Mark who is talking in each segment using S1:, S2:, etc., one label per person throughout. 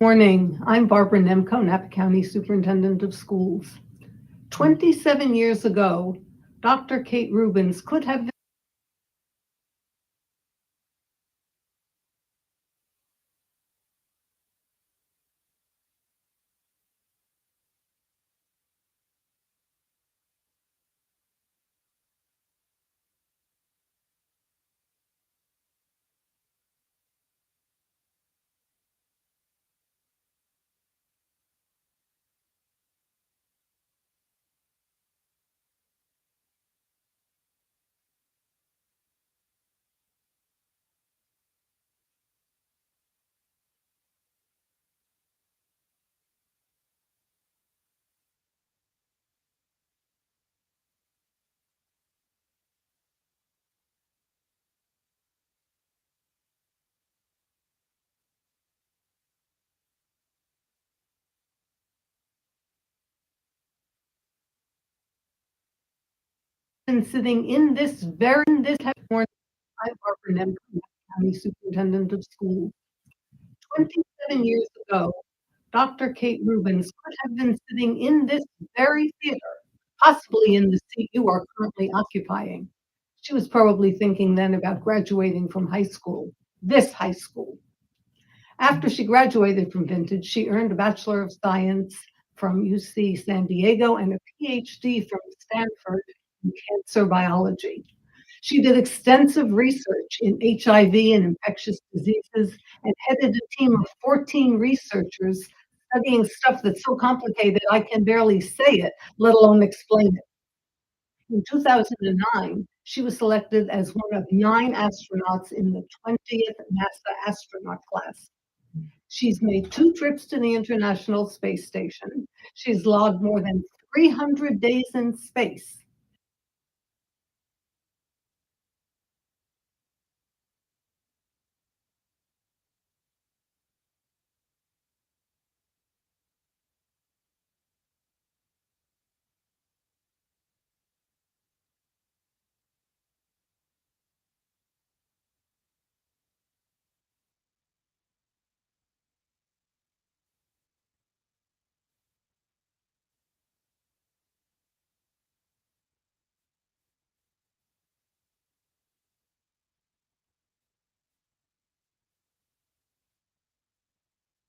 S1: Morning. I'm Barbara Nemco, Napa County Superintendent of Schools. 27 years ago, Dr. Kate Rubins could have been sitting in this morning. I'm Barbara Nemco, Napa County Superintendent of Schools. 27 years ago, Dr. Kate Rubins could have been sitting in this very theater, possibly in the seat you are currently occupying. She was probably thinking then about graduating from high school, this high school. After she graduated from Vintage, she earned a Bachelor of Science from UC San Diego and a PhD from Stanford in cancer biology. She did extensive research in HIV and infectious diseases and headed a team of 14 researchers studying stuff that's so complicated I can barely say it, let alone explain it. In 2009, she was selected as one of 9 astronauts in the 20th NASA astronaut class. She's made 2 trips to the International Space Station. She's logged more than 300 days in space.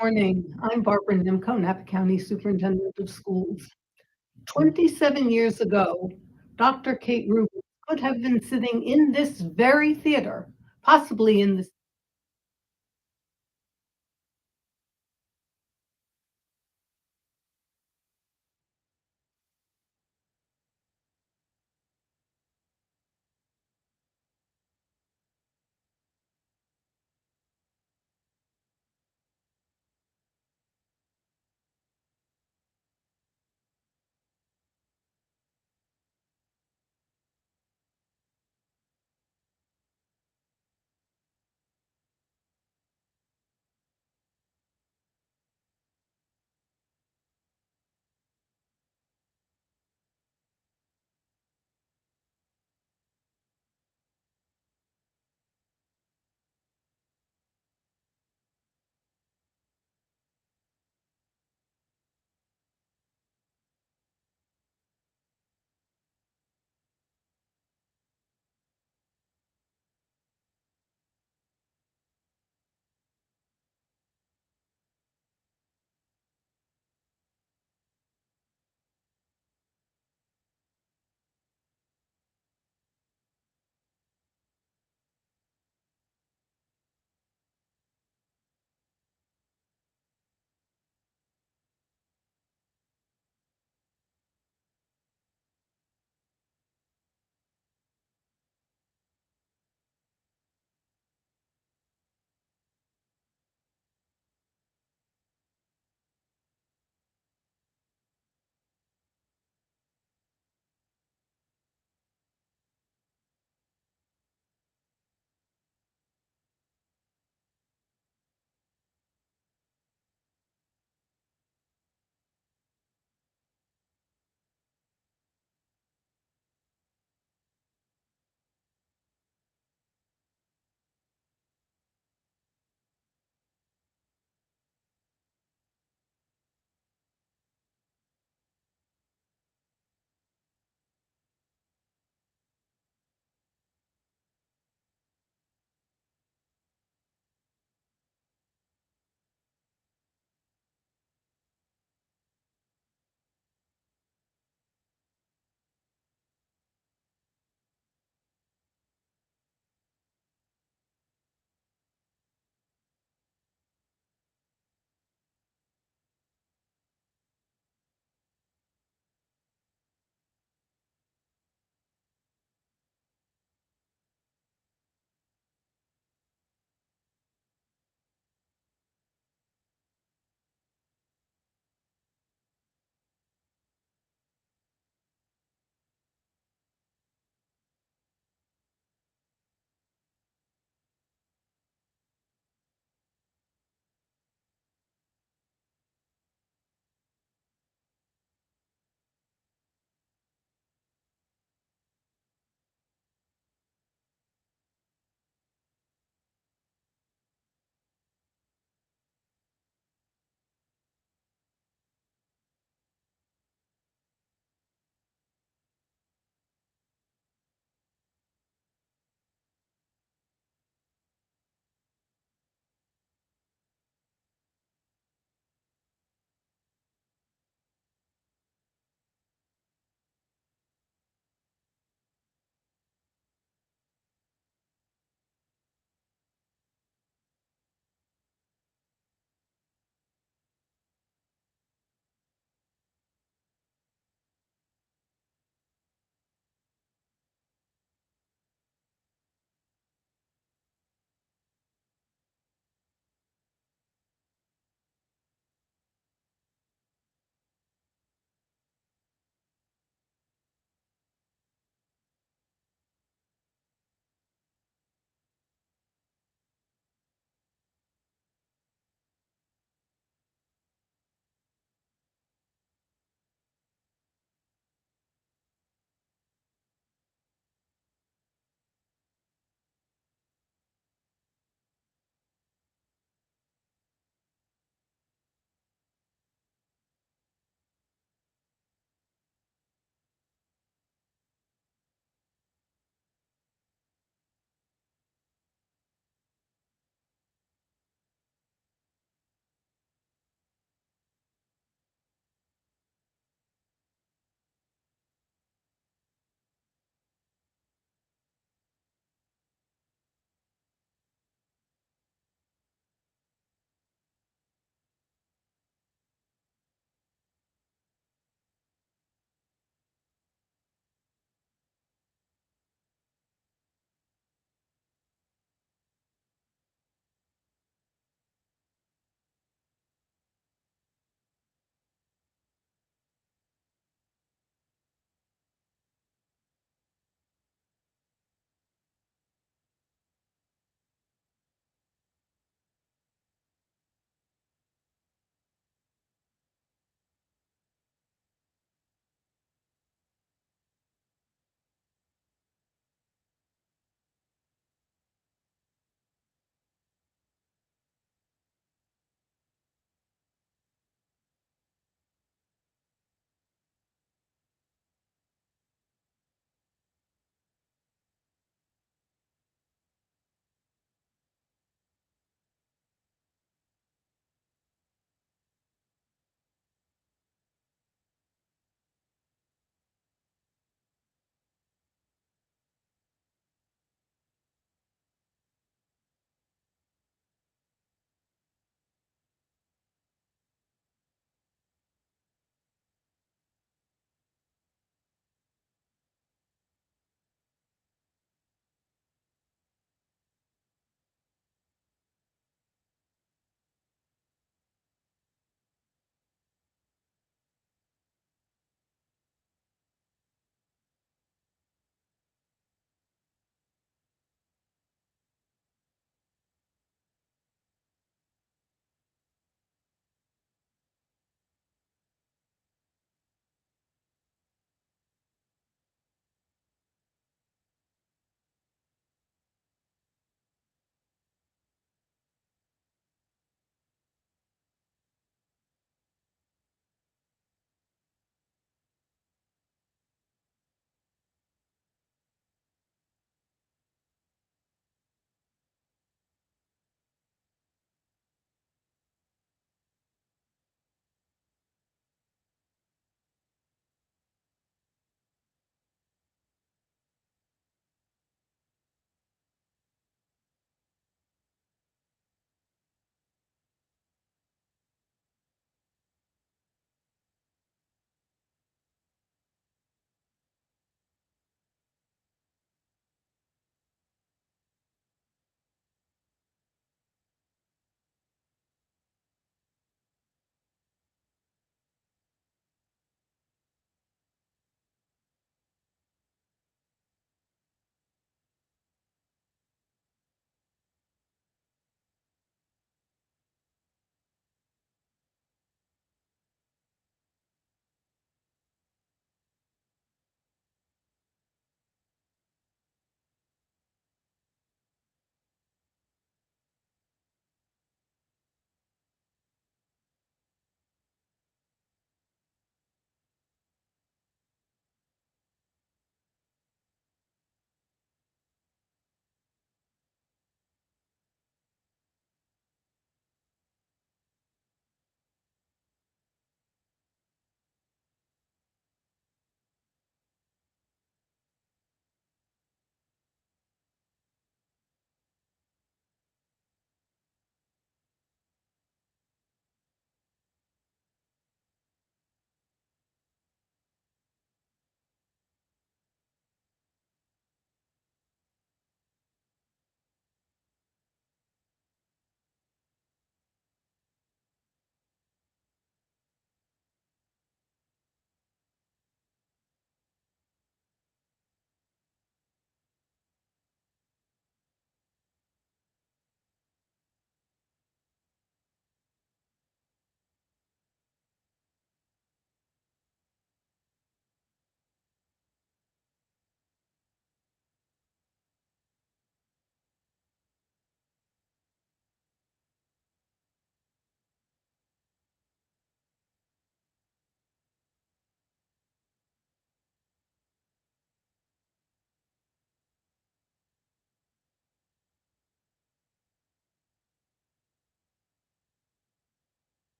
S1: Morning. I'm Barbara Nimco, Napa County Superintendent of Schools. 27 years ago, Dr. Kate Rubin could have been sitting in this very theater, possibly in the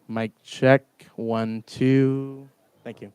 S2: Mic check. One, two. Thank you.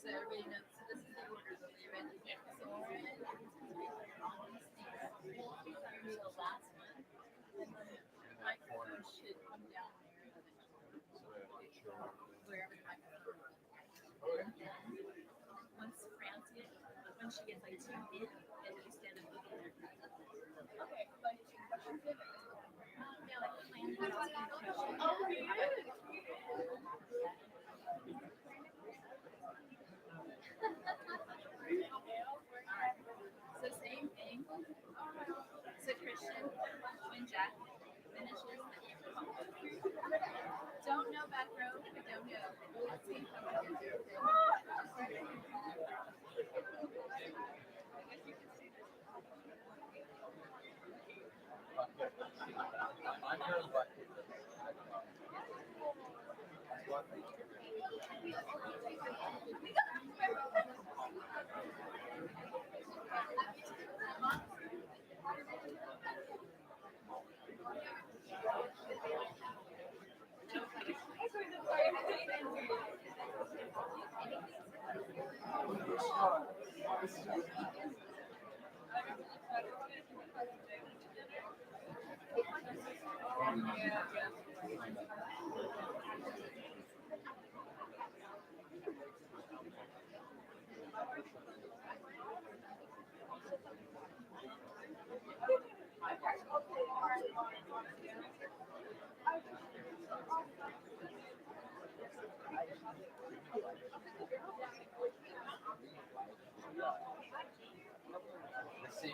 S3: So everybody knows. So this is the order. So you ready? So orange, the last one, and then the microphone should come down there eventually, wherever the microphone is. And then once Francie, when she gets like 2 in, and you stand up over there. Okay, like questions in it. Yeah, like plan how to ask a question. So same thing. So Christian, when Jack finishes, then you come up. Don't know back row, but don't know. Let's see.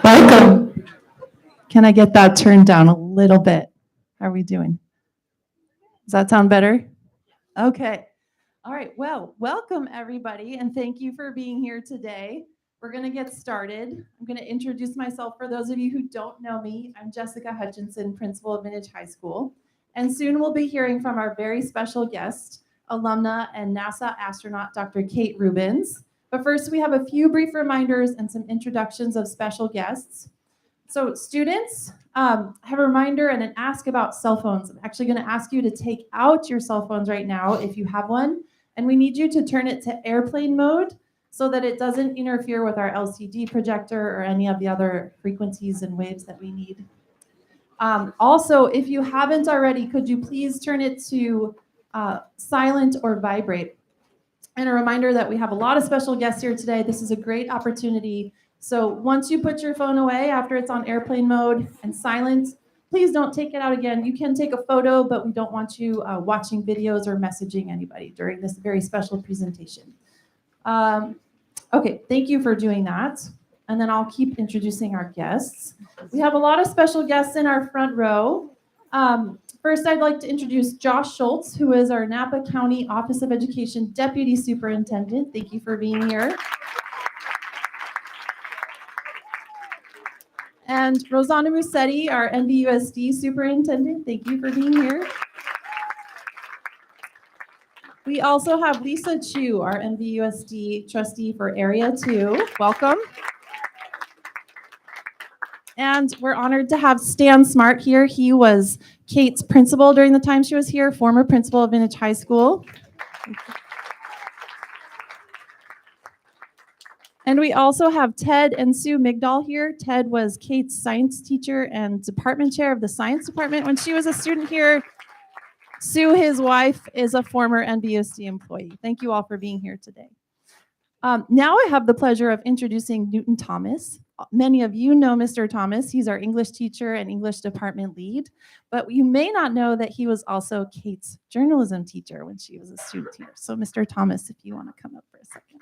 S4: Welcome. Can I get that turned down a little bit? How are we doing? Does that sound better? Okay. All right. Well, welcome everybody, and thank you for being here today. We're going to get started. I'm going to introduce myself for those of you who don't know me. I'm Jessica Hutchinson, principal of Vintage High School, and soon we'll be hearing from our very special guest, alumna and NASA astronaut, Dr. Kate Rubins. But first, we have a few brief reminders and some introductions of special guests. So students, I have a reminder and an ask about cell phones. I'm actually going to ask you to take out your cell phones right now if you have one, and we need you to turn it to airplane mode so that it doesn't interfere with our LCD projector or any of the other frequencies and waves that we need. Also, if you haven't already, could you please turn it to silent or vibrate? And a reminder that we have a lot of special guests here today. This is a great opportunity. So once you put your phone away after it's on airplane mode and silent, please don't take it out again. You can take a photo, but we don't want you watching videos or messaging anybody during this very special presentation. Okay, thank you for doing that. And then I'll keep introducing our guests. We have a lot of special guests in our front row. First, I'd like to introduce Josh Schultz, who is our Napa County Office of Education Deputy Superintendent. Thank you for being here. And Rosanna Musetti, our NBUSD Superintendent. Thank you for being here. We also have Lisa Chu, our NBUSD trustee for Area 2. Welcome. And we're honored to have Stan Smart here. He was Kate's principal during the time she was here, former principal of Vintage High School. And we also have Ted and Sue Migdal here. Ted was Kate's science teacher and department chair of the science department when she was a student here. Sue, his wife, is a former NBUSD employee. Thank you all for being here today. Now I have the pleasure of introducing Newton Thomas. Many of you know Mr. Thomas. He's our English teacher and English department lead, but you may not know that he was also Kate's journalism teacher when she was a student here. So Mr. Thomas, if you want to come up for a second.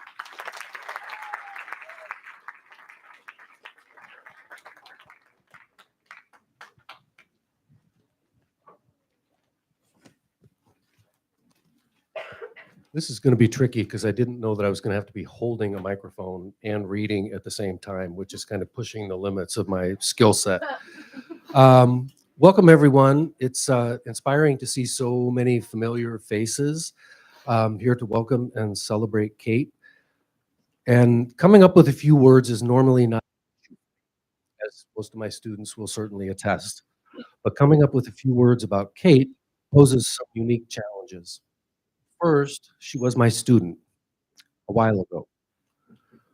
S5: This is going to be tricky because I didn't know that I was going to have to be holding a microphone and reading at the same time, which is kind of pushing the limits of my skill set. Welcome, everyone. It's inspiring to see so many familiar faces here to welcome and celebrate Kate. And coming up with a few words is normally not, as most of my students will certainly attest. But coming up with a few words about Kate poses some unique challenges. First, she was my student a while ago.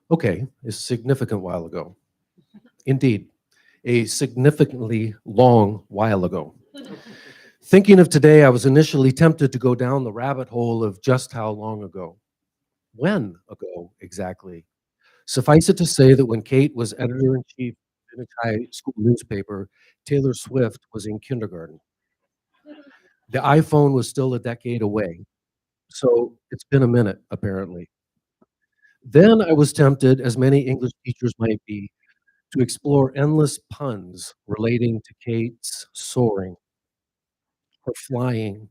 S5: Okay, a significant while ago. Indeed, a significantly long while ago. Thinking of today, I was initially tempted to go down the rabbit hole of just how long ago. When ago, exactly? Suffice it to say that when Kate was editor-in-chief of the High School newspaper, Taylor Swift was in kindergarten. The iPhone was still a decade away. So it's been a minute, apparently. Then I was tempted, as many English teachers might be, to explore endless puns relating to Kate's soaring, her flying,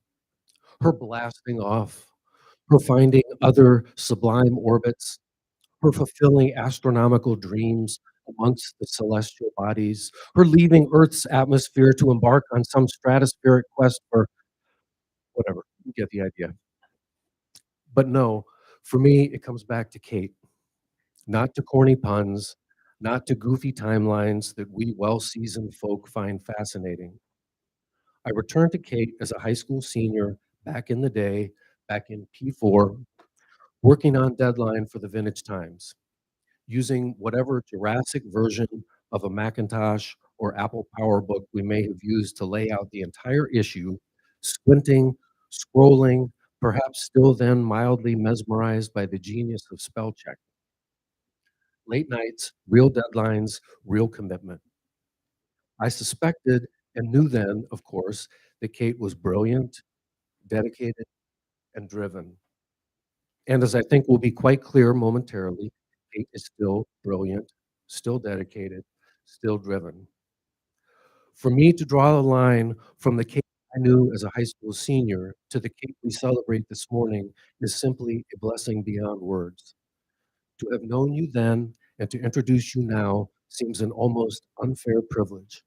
S5: her blasting off, her finding other sublime orbits, her fulfilling astronomical dreams amongst the celestial bodies, her leaving Earth's atmosphere to embark on some stratospheric quest for whatever. You get the idea. But no, for me, it comes back to Kate. Not to corny puns, not to goofy timelines that we well-seasoned folk find fascinating. I returned to Kate as a high school senior back in the day, back in P4, working on deadline for the Vintage Times, using whatever Jurassic version of a Macintosh or Apple PowerBook we may have used to lay out the entire issue, squinting, scrolling, perhaps still then mildly mesmerized by the genius of spell check. Late nights, real deadlines, real commitment. I suspected and knew then, of course, that Kate was brilliant, dedicated, and driven. And as I think will be quite clear momentarily, Kate is still brilliant, still dedicated, still driven. For me to draw the line from the Kate I knew as a high school senior to the Kate we celebrate this morning is simply a blessing beyond words. To have known you then and to introduce you now seems an almost unfair privilege,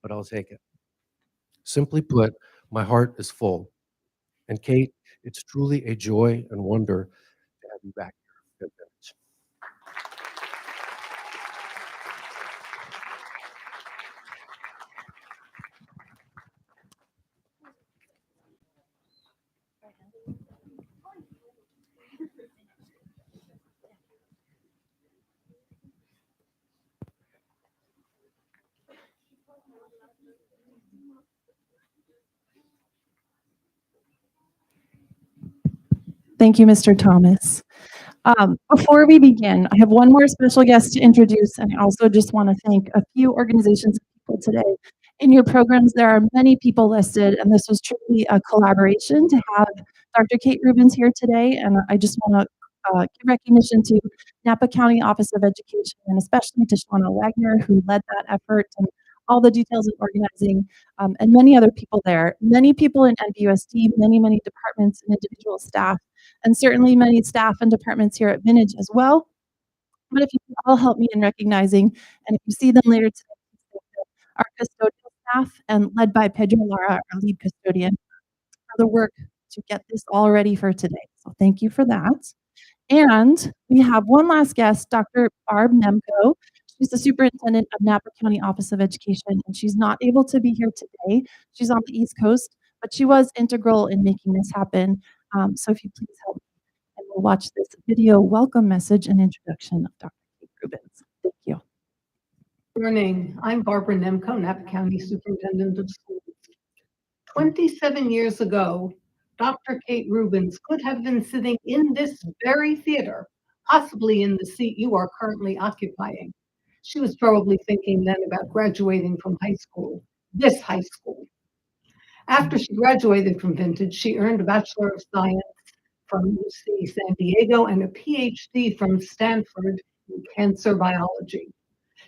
S5: but I'll take it. Simply put, my heart is full. And Kate, it's truly a joy and wonder to have you back here at Vintage.
S4: Thank you, Mr. Thomas. Before we begin, I have one more special guest to introduce, and I also just want to thank a few organizations and people today. In your programs, there are many people listed, and this was truly a collaboration to have Dr. Kate Rubins here today, and I just want to give recognition to Napa County Office of Education, and especially to Shauna Wagner, who led that effort, and all the details of organizing, and many other people there. Many people in NBUSD, many departments and individual staff, and certainly many staff and departments here at Vintage as well. But if you can all help me in recognizing, and if you see them later today, our custodial staff, and led by Pedro Lara, our lead custodian, for the work to get this all ready for today. So thank you for that. And we have one last guest, Dr. Barb Nemko. She's the superintendent of Napa County Office of Education, and she's not able to be here today. She's on the East Coast, but she was integral in making this happen. So if you please help me, and we'll watch this video welcome message and introduction of Dr. Kate Rubins. Thank you.
S1: Good morning. I'm Barbara Nemko, Napa County Superintendent of Schools. 27 years ago, Dr. Kate Rubins could have been sitting in this very theater, possibly in the seat you are currently occupying. She was probably thinking then about graduating from high school, this high school. After she graduated from Vintage, she earned a Bachelor of Science from UC San Diego and a PhD from Stanford in cancer biology.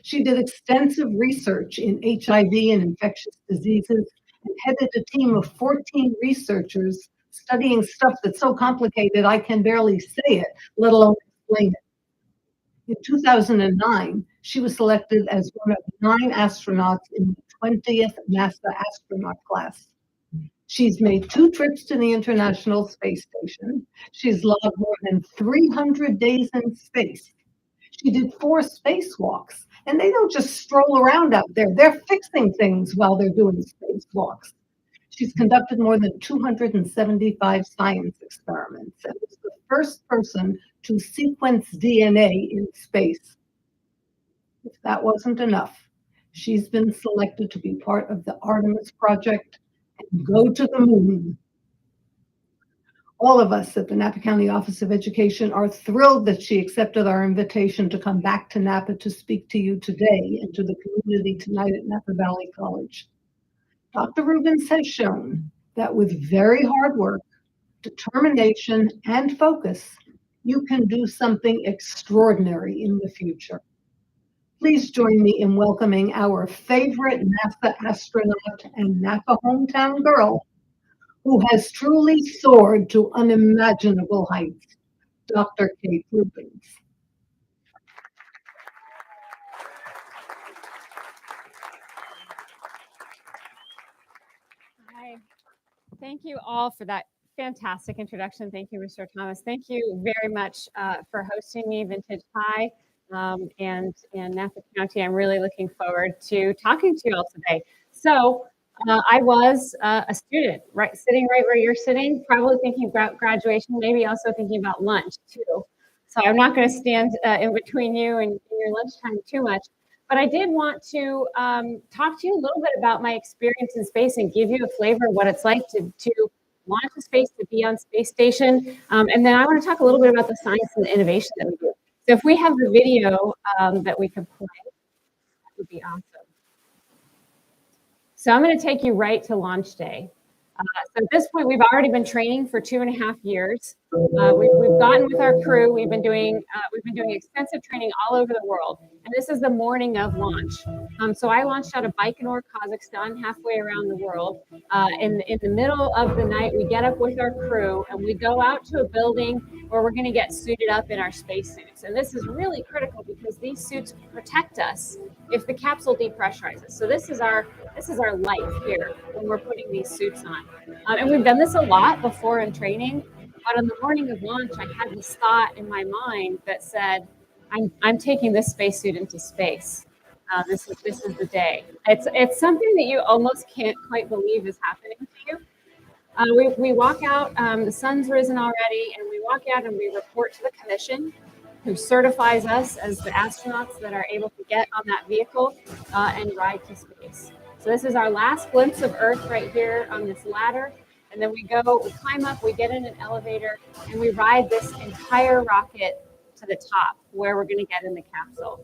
S1: She did extensive research in HIV and infectious diseases and headed a team of 14 researchers studying stuff that's so complicated I can barely say it, let alone explain it. In 2009, she was selected as one of 9 astronauts in the 20th NASA astronaut class. She's made 2 trips to the International Space Station. She's logged more than 300 days in space. She did 4 spacewalks, and they don't just stroll around out there. They're fixing things while they're doing spacewalks. She's conducted more than 275 science experiments and was the first person to sequence DNA in space. If that wasn't enough, she's been selected to be part of the Artemis project and go to the moon. All of us at the Napa County Office of Education are thrilled that she accepted our invitation to come back to Napa to speak to you today and to the community tonight at Napa Valley College. Dr. Rubins has shown that with very hard work, determination, and focus, you can do something extraordinary in the future. Please join me in welcoming our favorite NASA astronaut and Napa hometown girl, who has truly soared to unimaginable heights, Dr. Kate Rubins.
S6: Hi. Thank you all for that fantastic introduction. Thank you, Mr. Thomas. Thank you very much for hosting me, Vintage High, and Napa County. I'm really looking forward to talking to you all today. So I was a student, right, sitting right where you're sitting, probably thinking about graduation, maybe also thinking about lunch too. So I'm not going to stand in between you and your lunchtime too much. But I did want to talk to you a little bit about my experience in space and give you a flavor of what it's like to launch a space, to be on space station. And then I want to talk a little bit about the science and the innovation that we do. So if we have the video that we could play, that would be awesome. So I'm going to take you right to launch day. So at this point, we've already been training for 2.5 years. We've gotten with our crew. We've been doing extensive training all over the world. And this is the morning of launch. So I launched out of Baikonur, Kazakhstan, halfway around the world. In the middle of the night, we get up with our crew and we go out to a building where we're going to get suited up in our spacesuits. And this is really critical because these suits protect us if the capsule depressurizes. So this is our life here when we're putting these suits on. And we've done this a lot before in training, but on the morning of launch, I had this thought in my mind that said, I'm taking this spacesuit into space. This is the day. It's something that you almost can't quite believe is happening to you. We walk out, the sun's risen already, and we walk out and we report to the commission, who certifies us as the astronauts that are able to get on that vehicle and ride to space. So this is our last glimpse of Earth right here on this ladder. And then we climb up, we get in an elevator, and we ride this entire rocket to the top where we're going to get in the capsule.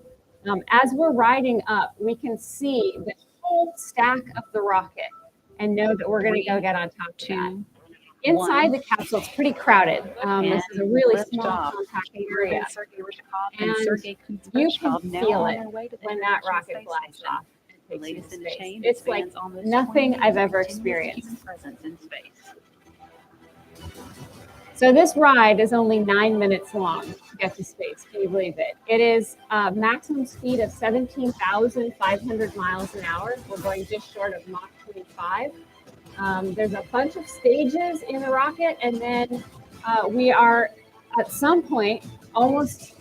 S6: As we're riding up, we can see the whole stack of the rocket and know that we're going to go get on top of that. Inside the capsule, it's pretty crowded. This is a really small, compact area. And you can feel it when that rocket flies off. It's like nothing I've ever experienced. So this ride is only 9 minutes long to get to space. Can you believe it? It is a maximum speed of 17,500 miles an hour. We're going just short of Mach 25. There's a bunch of stages in the rocket, and then we are at some point almost,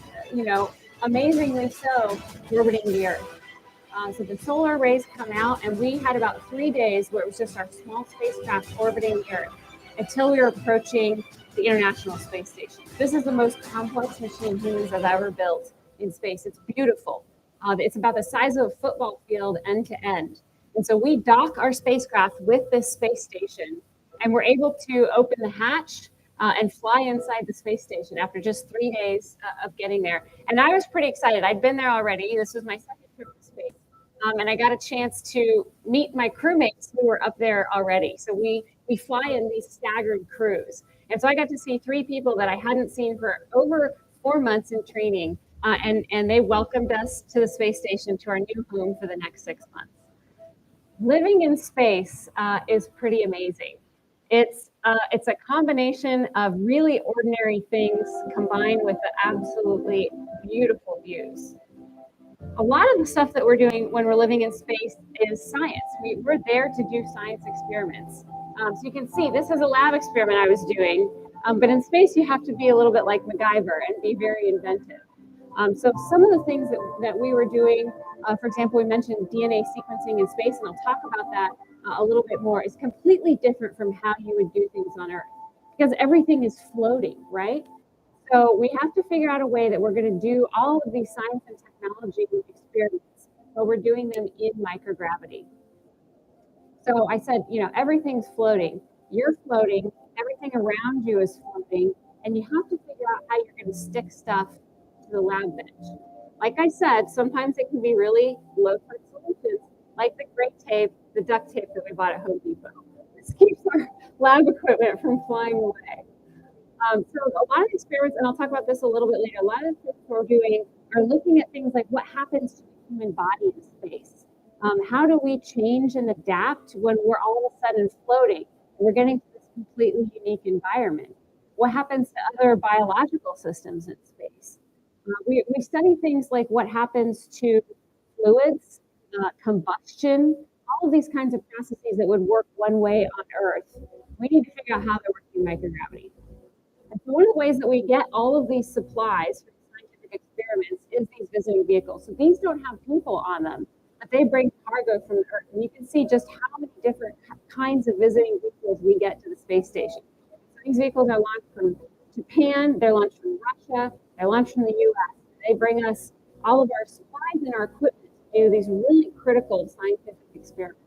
S6: amazingly so, orbiting the Earth. So the solar arrays come out, and we had about 3 days where it was just our small spacecraft orbiting the Earth until we were approaching the International Space Station. This is the most complex machine humans have ever built in space. It's beautiful. It's about the size of a football field end to end. And so we dock our spacecraft with this space station, and we're able to open the hatch and fly inside the space station after just 3 days of getting there. And I was pretty excited. I'd been there already. This was my second trip to space. And I got a chance to meet my crewmates who were up there already. So we fly in these staggered crews. And so I got to see 3 people that I hadn't seen for over 4 months in training. And they welcomed us to the space station, to our new home for the next 6 months. Living in space is pretty amazing. It's a combination of really ordinary things combined with the absolutely beautiful views. A lot of the stuff that we're doing when we're living in space is science. We're there to do science experiments. So you can see this is a lab experiment I was doing, but in space you have to be a little bit like MacGyver and be very inventive. So some of the things that we were doing, for example, we mentioned DNA sequencing in space, and I'll talk about that a little bit more, is completely different from how you would do things on Earth, because everything is floating, right? So we have to figure out a way that we're going to do all of these science and technology experiments, but we're doing them in microgravity. So I said, everything's floating. You're floating. Everything around you is floating. And you have to figure out how you're going to stick stuff to the lab bench. Like I said, sometimes it can be really low-tech solutions, like the gray tape, the duct tape that we bought at Home Depot. This keeps our lab equipment from flying away. So a lot of experiments, and I'll talk about this a little bit later, a lot of things we're doing are looking at things like what happens to the human body in space. How do we change and adapt when we're all of a sudden floating and we're getting to this completely unique environment? What happens to other biological systems in space? We study things like what happens to fluids, combustion, all of these kinds of processes that would work one way on Earth. We need to figure out how they're working in microgravity. And so one of the ways that we get all of these supplies for scientific experiments is these visiting vehicles. So these don't have people on them, but they bring cargo from the Earth. And you can see just how many different kinds of visiting vehicles we get to the space station. So these vehicles are launched from Japan, they're launched from Russia, they're launched from the US. They bring us all of our supplies and our equipment to do these really critical scientific experiments.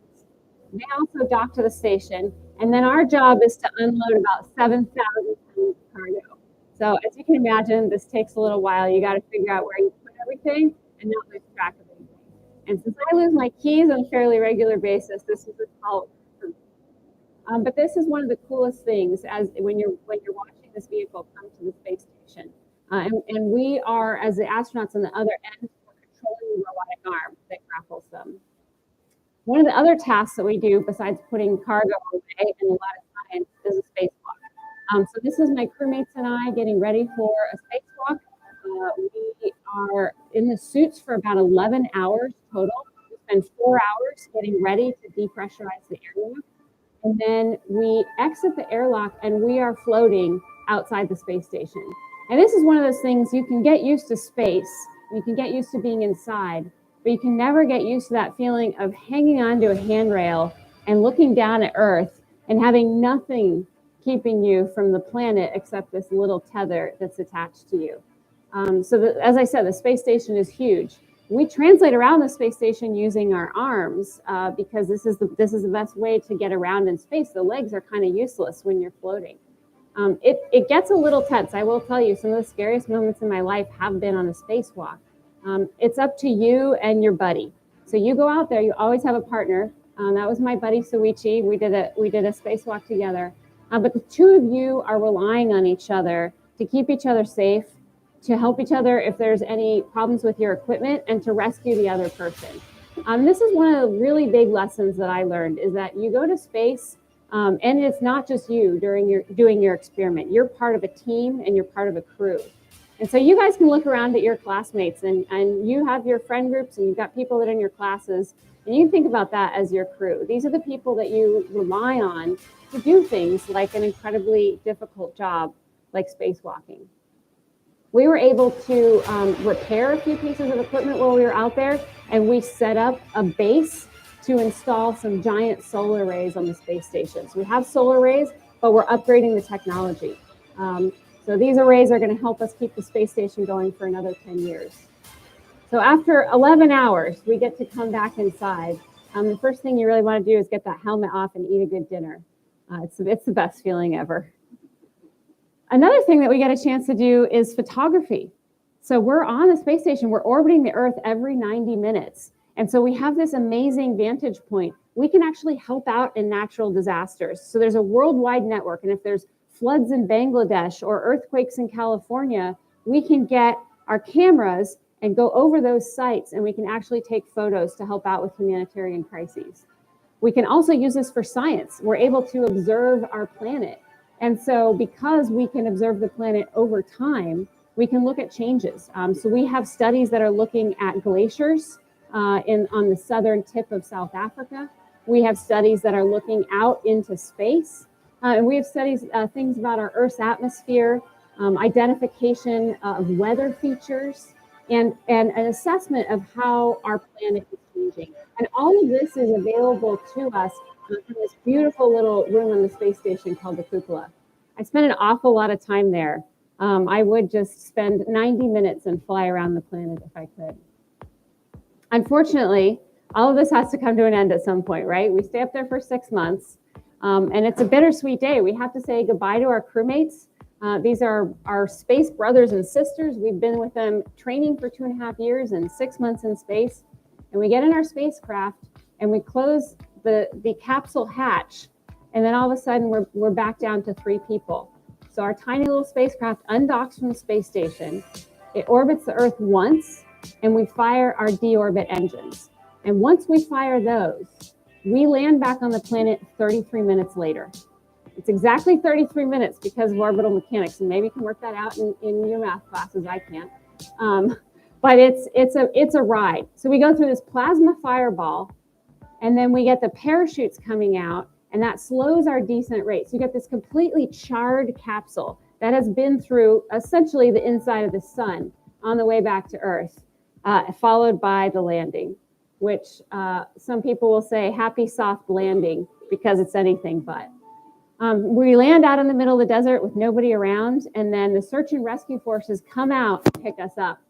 S6: They also dock to the station, and then our job is to unload about 7,000 tons of cargo. So as you can imagine, this takes a little while. You got to figure out where you put everything and not lose track of anything. And since I lose my keys on a fairly regular basis, this is a tall for me. But this is one of the coolest things as when you're watching this vehicle come to the space station. And we are, as the astronauts on the other end, controlling the robotic arm that grapples them. One of the other tasks that we do, besides putting cargo away and a lot of science, is a spacewalk. So this is my crewmates and I getting ready for a spacewalk. We are in the suits for about 11 hours total. We spend 4 hours getting ready to depressurize the airlock. And then we exit the airlock and we are floating outside the space station. And this is one of those things, you can get used to space, you can get used to being inside, but you can never get used to that feeling of hanging onto a handrail and looking down at Earth and having nothing keeping you from the planet except this little tether that's attached to you. As I said, the space station is huge. We translate around the space station using our arms because this is the best way to get around in space. The legs are kind of useless when you're floating. It gets a little tense. I will tell you, some of the scariest moments in my life have been on a spacewalk. It's up to you and your buddy. So you go out there, you always have a partner. That was my buddy Suichi. We did a spacewalk together. But the two of you are relying on each other to keep each other safe, to help each other if there's any problems with your equipment, and to rescue the other person. This is one of the really big lessons that I learned, is that you go to space and it's not just you doing your experiment. You're part of a team and you're part of a crew. And so you guys can look around at your classmates and you have your friend groups and you've got people that are in your classes, and you can think about that as your crew. These are the people that you rely on to do things like an incredibly difficult job like spacewalking. We were able to repair a few pieces of equipment while we were out there, and we set up a base to install some giant solar arrays on the space station. So we have solar arrays, but we're upgrading the technology. So these arrays are going to help us keep the space station going for another 10 years. So after 11 hours, we get to come back inside. The first thing you really want to do is get that helmet off and eat a good dinner. It's the best feeling ever. Another thing that we get a chance to do is photography. So we're on the space station, we're orbiting the Earth every 90 minutes. And so we have this amazing vantage point. We can actually help out in natural disasters. So there's a worldwide network. And if there's floods in Bangladesh or earthquakes in California, we can get our cameras and go over those sites, and we can actually take photos to help out with humanitarian crises. We can also use this for science. We're able to observe our planet. And so because we can observe the planet over time, we can look at changes. So we have studies that are looking at glaciers on the southern tip of South Africa. We have studies that are looking out into space. And we have studies, things about our Earth's atmosphere, identification of weather features, and an assessment of how our planet is changing. And all of this is available to us in this beautiful little room on the space station called the cupola. I spent an awful lot of time there. I would just spend 90 minutes and fly around the planet if I could. Unfortunately, all of this has to come to an end at some point, right? We stay up there for 6 months, and it's a bittersweet day. We have to say goodbye to our crewmates. These are our space brothers and sisters. We've been with them training for 2.5 years and 6 months in space. And we get in our spacecraft and we close the capsule hatch. And then all of a sudden we're back down to 3 people. So our tiny little spacecraft undocks from the space station. It orbits the Earth once, and we fire our deorbit engines. And once we fire those, we land back on the planet 33 minutes later. It's exactly 33 minutes because of orbital mechanics, and maybe you can work that out in your math classes. I can't. But it's a ride. So we go through this plasma fireball, and then we get the parachutes coming out, and that slows our descent rate. So you get this completely charred capsule that has been through essentially the inside of the sun on the way back to Earth, followed by the landing, which some people will say happy soft landing because it's anything but. We land out in the middle of the desert with nobody around, and then the search and rescue forces come out and pick us up.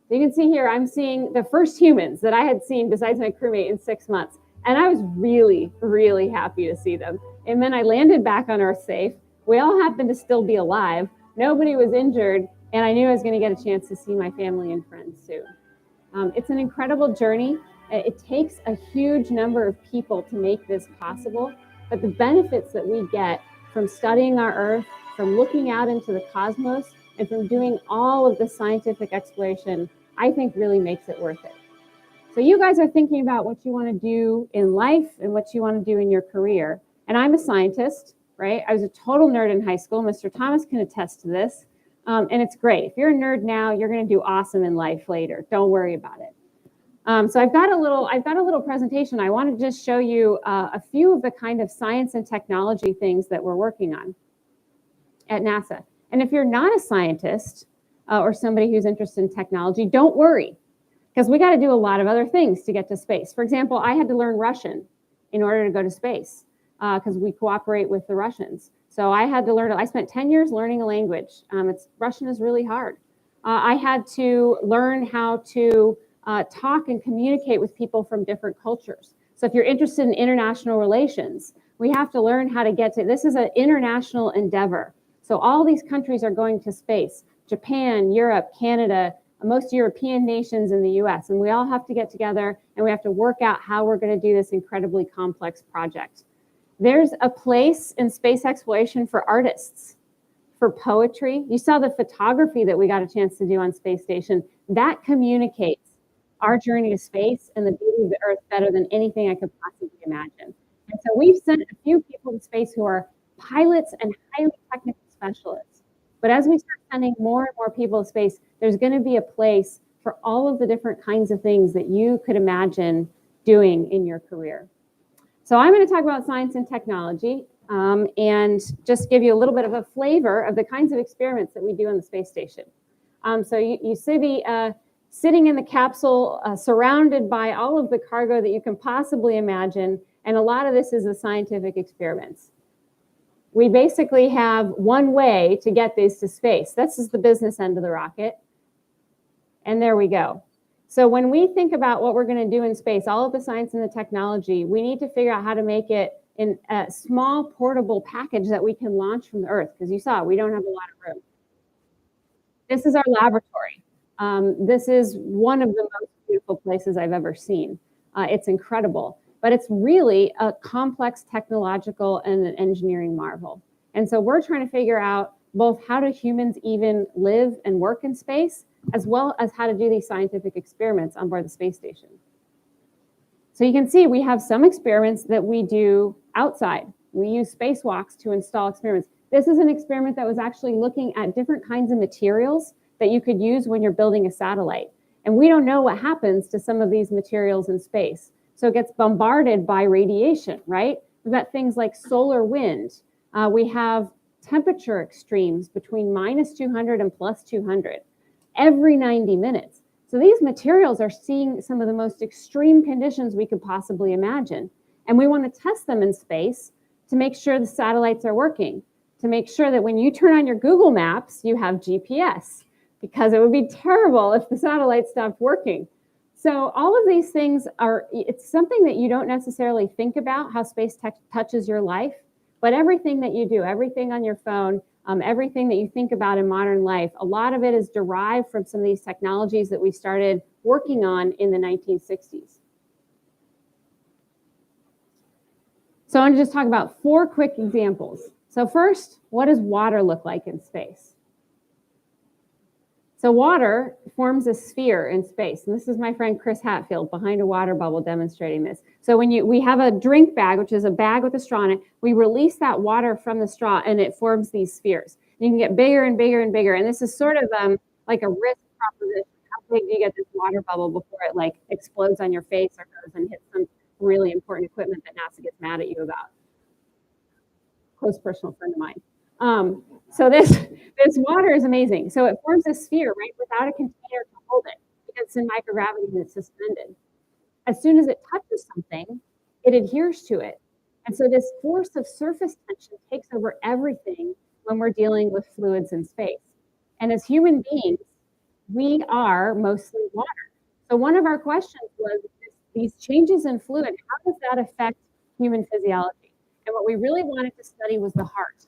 S6: So you can see here, I'm seeing the first humans that I had seen besides my crewmate in 6 months. And I was really, really happy to see them. And then I landed back on Earth safe. We all happened to still be alive. Nobody was injured. And I knew I was going to get a chance to see my family and friends soon. It's an incredible journey. It takes a huge number of people to make this possible. But the benefits that we get from studying our Earth, from looking out into the cosmos, and from doing all of the scientific exploration, I think really makes it worth it. So you guys are thinking about what you want to do in life and what you want to do in your career. And I'm a scientist, right? I was a total nerd in high school. Mr. Thomas can attest to this. And it's great. If you're a nerd now, you're going to do awesome in life later. Don't worry about it. So I've got a little presentation. I want to just show you a few of the kind of science and technology things that we're working on at NASA. And if you're not a scientist or somebody who's interested in technology, don't worry, because we got to do a lot of other things to get to space. For example, I had to learn Russian in order to go to space because we cooperate with the Russians. So I had to learn. I spent 10 years learning a language. Russian is really hard. I had to learn how to talk and communicate with people from different cultures. So if you're interested in international relations, we have to learn how to get to, this is an international endeavor. So all these countries are going to space, Japan, Europe, Canada, most European nations in the US, and we all have to get together and we have to work out how we're going to do this incredibly complex project. There's a place in space exploration for artists, for poetry. You saw the photography that we got a chance to do on Space Station. That communicates our journey to space and the beauty of the Earth better than anything I could possibly imagine. And so we've sent a few people to space who are pilots and highly technical specialists. But as we start sending more and more people to space, there's going to be a place for all of the different kinds of things that you could imagine doing in your career. So I'm going to talk about science and technology and just give you a little bit of a flavor of the kinds of experiments that we do on the space station. So you see the sitting in the capsule, surrounded by all of the cargo that you can possibly imagine, and a lot of this is the scientific experiments. We basically have one way to get these to space. This is the business end of the rocket. And there we go. So when we think about what we're going to do in space, all of the science and the technology, we need to figure out how to make it in a small portable package that we can launch from the Earth, because you saw we don't have a lot of room. This is our laboratory. This is one of the most beautiful places I've ever seen. It's incredible, but it's really a complex technological and an engineering marvel. And so we're trying to figure out both how do humans even live and work in space, as well as how to do these scientific experiments on board the space station. So you can see we have some experiments that we do outside. We use spacewalks to install experiments. This is an experiment that was actually looking at different kinds of materials that you could use when you're building a satellite. And we don't know what happens to some of these materials in space. So it gets bombarded by radiation, right? We've got things like solar wind. We have temperature extremes between -200 and +200 every 90 minutes. So these materials are seeing some of the most extreme conditions we could possibly imagine. And we want to test them in space to make sure the satellites are working, to make sure that when you turn on your Google Maps, you have GPS, because it would be terrible if the satellite stopped working. So all of these things it's something that you don't necessarily think about, how space tech touches your life, but everything that you do, everything on your phone, everything that you think about in modern life, a lot of it is derived from some of these technologies that we started working on in the 1960s. So I want to just talk about 4 quick examples. So first, what does water look like in space? So water forms a sphere in space. And this is my friend Chris Hatfield behind a water bubble demonstrating this. So when we have a drink bag, which is a bag with a straw in it, we release that water from the straw and it forms these spheres. And you can get bigger and bigger and bigger. And this is sort of like a risk proposition. How big do you get this water bubble before it like explodes on your face or goes and hits some really important equipment that NASA gets mad at you about? Close personal friend of mine. So this water is amazing. So it forms a sphere, right, without a container to hold it, because it's in microgravity and it's suspended. As soon as it touches something, it adheres to it. And so this force of surface tension takes over everything when we're dealing with fluids in space. And as human beings, we are mostly water. So one of our questions was, these changes in fluid, how does that affect human physiology? And what we really wanted to study was the heart.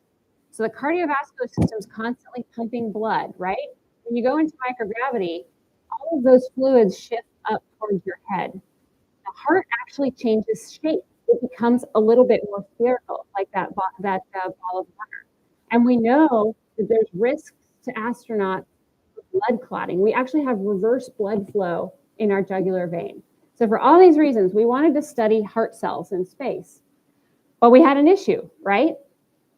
S6: So the cardiovascular system is constantly pumping blood, right? When you go into microgravity, all of those fluids shift up towards your head. The heart actually changes shape. It becomes a little bit more spherical, like that ball of water. And we know that there's risks to astronauts with blood clotting. We actually have reverse blood flow in our jugular vein. So for all these reasons, we wanted to study heart cells in space. But we had an issue, right?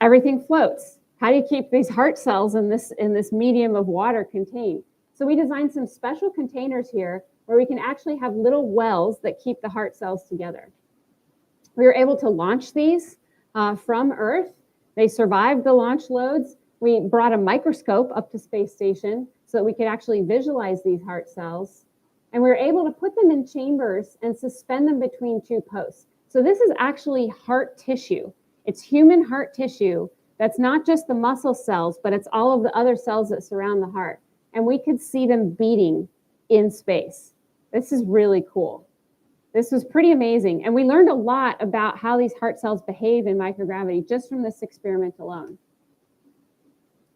S6: Everything floats. How do you keep these heart cells in this medium of water contained? So we designed some special containers here where we can actually have little wells that keep the heart cells together. We were able to launch these from Earth. They survived the launch loads. We brought a microscope up to space station so that we could actually visualize these heart cells. And we were able to put them in chambers and suspend them between 2 posts. So this is actually heart tissue. It's human heart tissue that's not just the muscle cells, but it's all of the other cells that surround the heart. And we could see them beating in space. This is really cool. This was pretty amazing. And we learned a lot about how these heart cells behave in microgravity just from this experiment alone.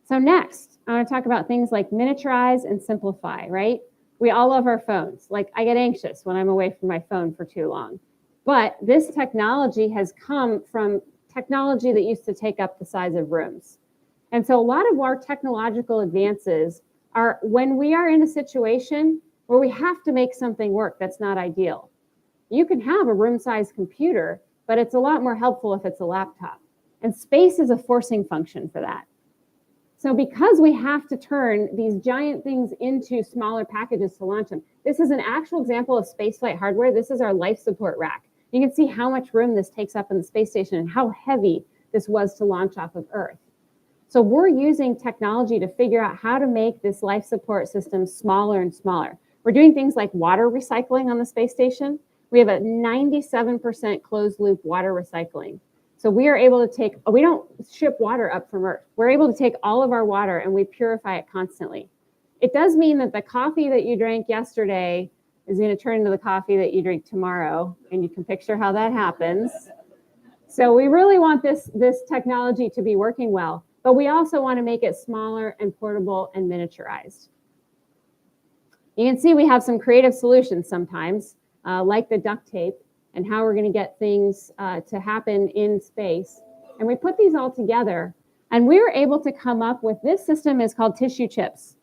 S6: So next, I want to talk about things like miniaturize and simplify, right? We all love our phones. Like, I get anxious when I'm away from my phone for too long. But this technology has come from technology that used to take up the size of rooms. And so a lot of our technological advances are when we are in a situation where we have to make something work that's not ideal. You can have a room-sized computer, but it's a lot more helpful if it's a laptop. And space is a forcing function for that. So because we have to turn these giant things into smaller packages to launch them, this is an actual example of spaceflight hardware. This is our life support rack. You can see how much room this takes up in the space station and how heavy this was to launch off of Earth. So we're using technology to figure out how to make this life support system smaller and smaller. We're doing things like water recycling on the space station. We have a 97% closed loop water recycling. So we are able to take, we don't ship water up from Earth. We're able to take all of our water and we purify it constantly. It does mean that the coffee that you drank yesterday is going to turn into the coffee that you drink tomorrow. And you can picture how that happens. So we really want this technology to be working well, but we also want to make it smaller and portable and miniaturized. You can see we have some creative solutions sometimes, like the duct tape and how we're going to get things to happen in space. And we put these all together and we were able to come up with, this system is called tissue chips.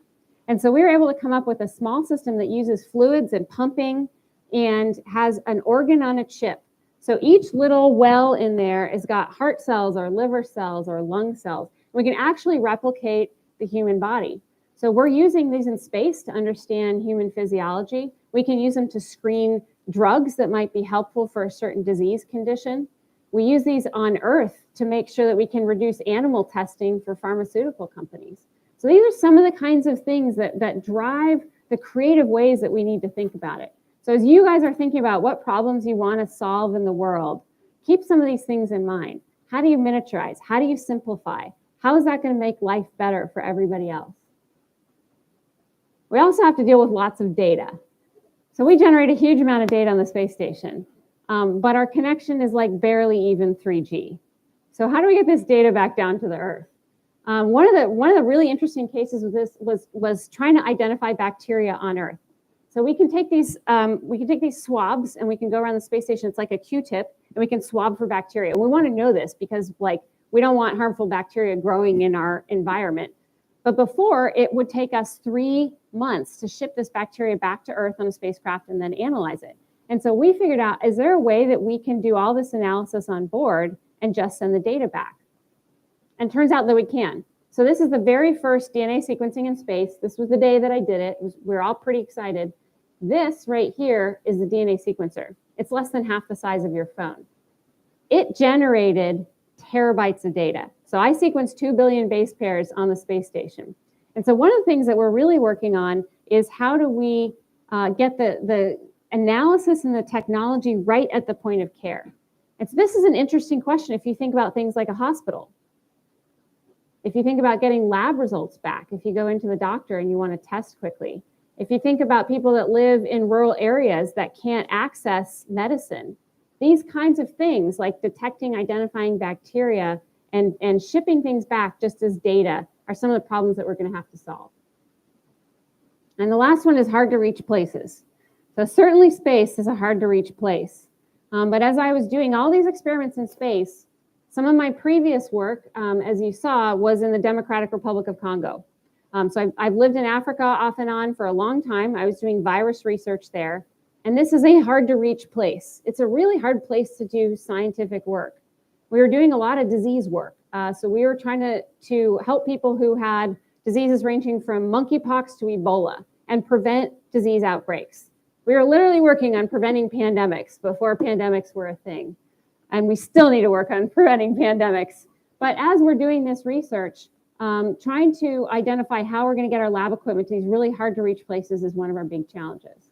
S6: And so we were able to come up with a small system that uses fluids and pumping and has an organ on a chip. So each little well in there has got heart cells or liver cells or lung cells. We can actually replicate the human body. So we're using these in space to understand human physiology. We can use them to screen drugs that might be helpful for a certain disease condition. We use these on Earth to make sure that we can reduce animal testing for pharmaceutical companies. So these are some of the kinds of things that drive the creative ways that we need to think about it. So as you guys are thinking about what problems you want to solve in the world, keep some of these things in mind. How do you miniaturize? How do you simplify? How is that going to make life better for everybody else? We also have to deal with lots of data. So we generate a huge amount of data on the space station, but our connection is like barely even 3G. So how do we get this data back down to the Earth? One of the really interesting cases with this was trying to identify bacteria on Earth. So we can take these swabs and we can go around the space station. It's like a Q-tip, and we can swab for bacteria. And we want to know this because we don't want harmful bacteria growing in our environment. But before, it would take us 3 months to ship this bacteria back to Earth on a spacecraft and then analyze it. And so we figured out, is there a way that we can do all this analysis on board and just send the data back? And turns out that we can. So this is the very first DNA sequencing in space. This was the day that I did it. We're all pretty excited. This right here is the DNA sequencer. It's less than half the size of your phone. It generated terabytes of data. So I sequenced 2 billion base pairs on the space station. And so one of the things that we're really working on is how do we get the analysis and the technology right at the point of care. And so this is an interesting question if you think about things like a hospital. If you think about getting lab results back, if you go into the doctor and you want to test quickly, if you think about people that live in rural areas that can't access medicine, these kinds of things like detecting, identifying bacteria and shipping things back just as data are some of the problems that we're going to have to solve. And the last one is hard to reach places. So certainly space is a hard to reach place. But as I was doing all these experiments in space, some of my previous work, as you saw, was in the Democratic Republic of Congo. So I've lived in Africa off and on for a long time. I was doing virus research there. And this is a hard to reach place. It's a really hard place to do scientific work. We were doing a lot of disease work. So we were trying to help people who had diseases ranging from monkeypox to Ebola and prevent disease outbreaks. We were literally working on preventing pandemics before pandemics were a thing. And we still need to work on preventing pandemics. But as we're doing this research, trying to identify how we're going to get our lab equipment to these really hard to reach places is one of our big challenges.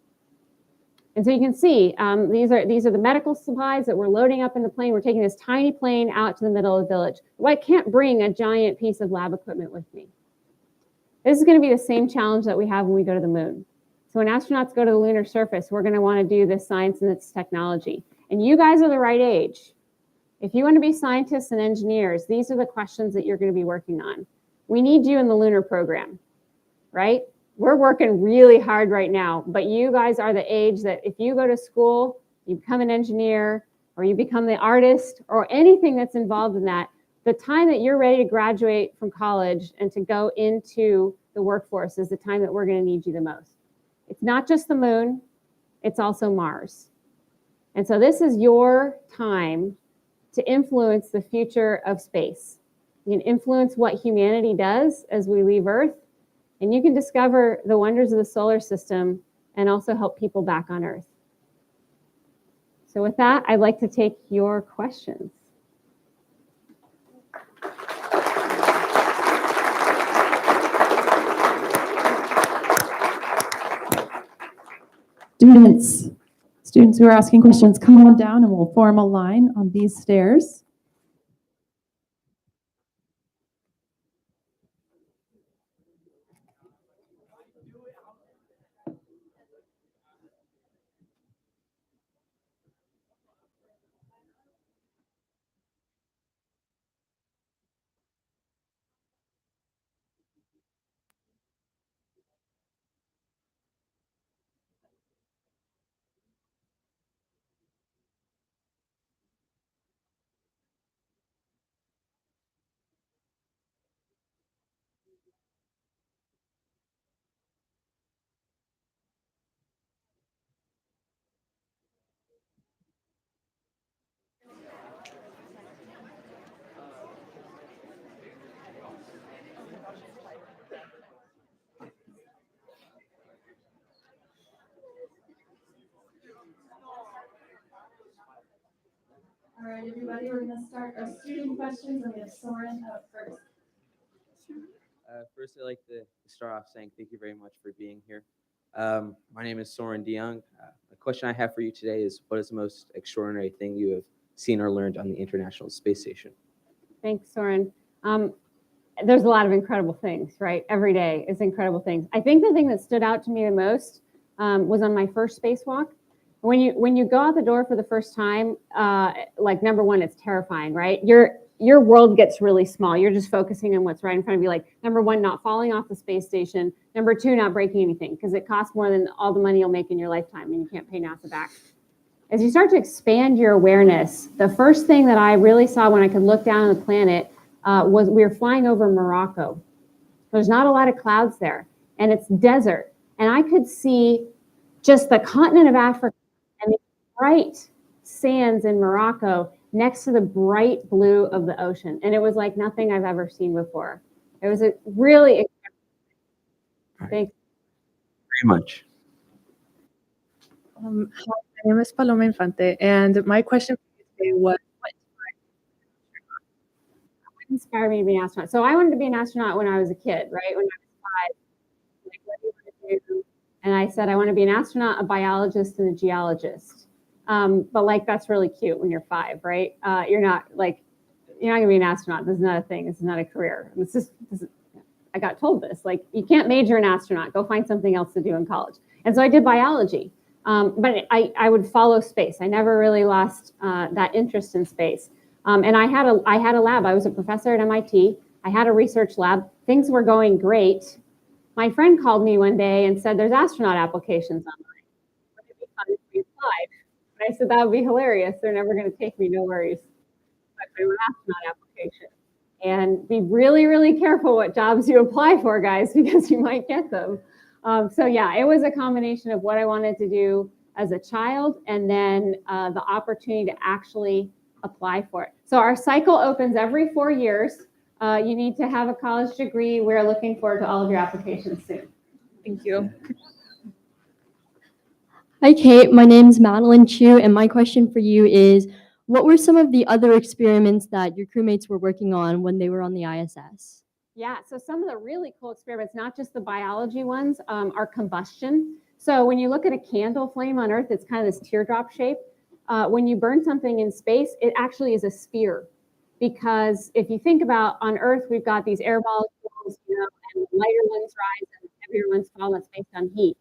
S6: And so you can see, these are the medical supplies that we're loading up in the plane. We're taking this tiny plane out to the middle of the village. Well, I can't bring a giant piece of lab equipment with me. This is going to be the same challenge that we have when we go to the moon. So when astronauts go to the lunar surface, we're going to want to do this science and this technology. And you guys are the right age. If you want to be scientists and engineers, these are the questions that you're going to be working on. We need you in the lunar program, right? We're working really hard right now, but you guys are the age that if you go to school, you become an engineer, or you become the artist, or anything that's involved in that, the time that you're ready to graduate from college and to go into the workforce is the time that we're going to need you the most. It's not just the moon, it's also Mars. And so this is your time to influence the future of space. You can influence what humanity does as we leave Earth, and you can discover the wonders of the solar system and also help people back on Earth. So with that, I'd like to take your questions.
S4: Students who are asking questions, come on down and we'll form a line on these stairs. All right, everybody, we're going to start our student questions, and we have Soren up first.
S7: First, I'd like to start off saying thank you very much for being here. My name is Soren DeYoung. The question I have for you today is, what is the most extraordinary thing you have seen or learned on the International Space Station?
S6: Thanks, Soren. There's a lot of incredible things, right? Every day is incredible things. I think the thing that stood out to me the most was on my first spacewalk. When you go out the door for the first time, like number one, it's terrifying, right? Your world gets really small. You're just focusing on what's right in front of you. Like number one, not falling off the space station. Number two, not breaking anything because it costs more than all the money you'll make in your lifetime and you can't pay NASA back. As you start to expand your awareness, the first thing that I really saw when I could look down on the planet was we were flying over Morocco. There's not a lot of clouds there and it's desert. And I could see just the continent of Africa and the bright sands in Morocco next to the bright blue of the ocean. And it was like nothing I've ever seen before. It was a really
S7: Thank you very much.
S8: Hi, my name is Paloma Infante, and my question for you today was,
S6: what inspired me to be an astronaut? So I wanted to be an astronaut when I was a kid, right? When I was 5, like, what do you want to do? And I said, I want to be an astronaut, a biologist, and a geologist. But like, that's really cute when you're 5, right? You're not gonna be an astronaut. This is not a thing. This is not a career. I got told this, like, you can't major in astronaut, go find something else to do in college. And so I did biology, but I would follow space. I never really lost that interest in space. And I had a lab. I was a professor at MIT. I had a research lab. Things were going great. My friend called me one day and said, there's astronaut applications online. Would it be fun if we applied? And I said, that would be hilarious. They're never going to take me, no worries. I put an astronaut application. And be really, really careful what jobs you apply for, guys, because you might get them. So yeah, it was a combination of what I wanted to do as a child and then the opportunity to actually apply for it. So our cycle opens every 4 years. You need to have a college degree. We're looking forward to all of your applications soon.
S8: thank you.
S9: Hi, Kate. My name's Madeline Chu, and my question for you is, what were some of the other experiments that your crewmates were working on when they were on the ISS?
S6: Yeah, so some of the really cool experiments, not just the biology ones, are combustion. So when you look at a candle flame on Earth, it's kind of this teardrop shape. When you burn something in space, it actually is a sphere. Because if you think about on Earth, we've got these air molecules, and the lighter ones rise and heavier ones fall. That's based on heat.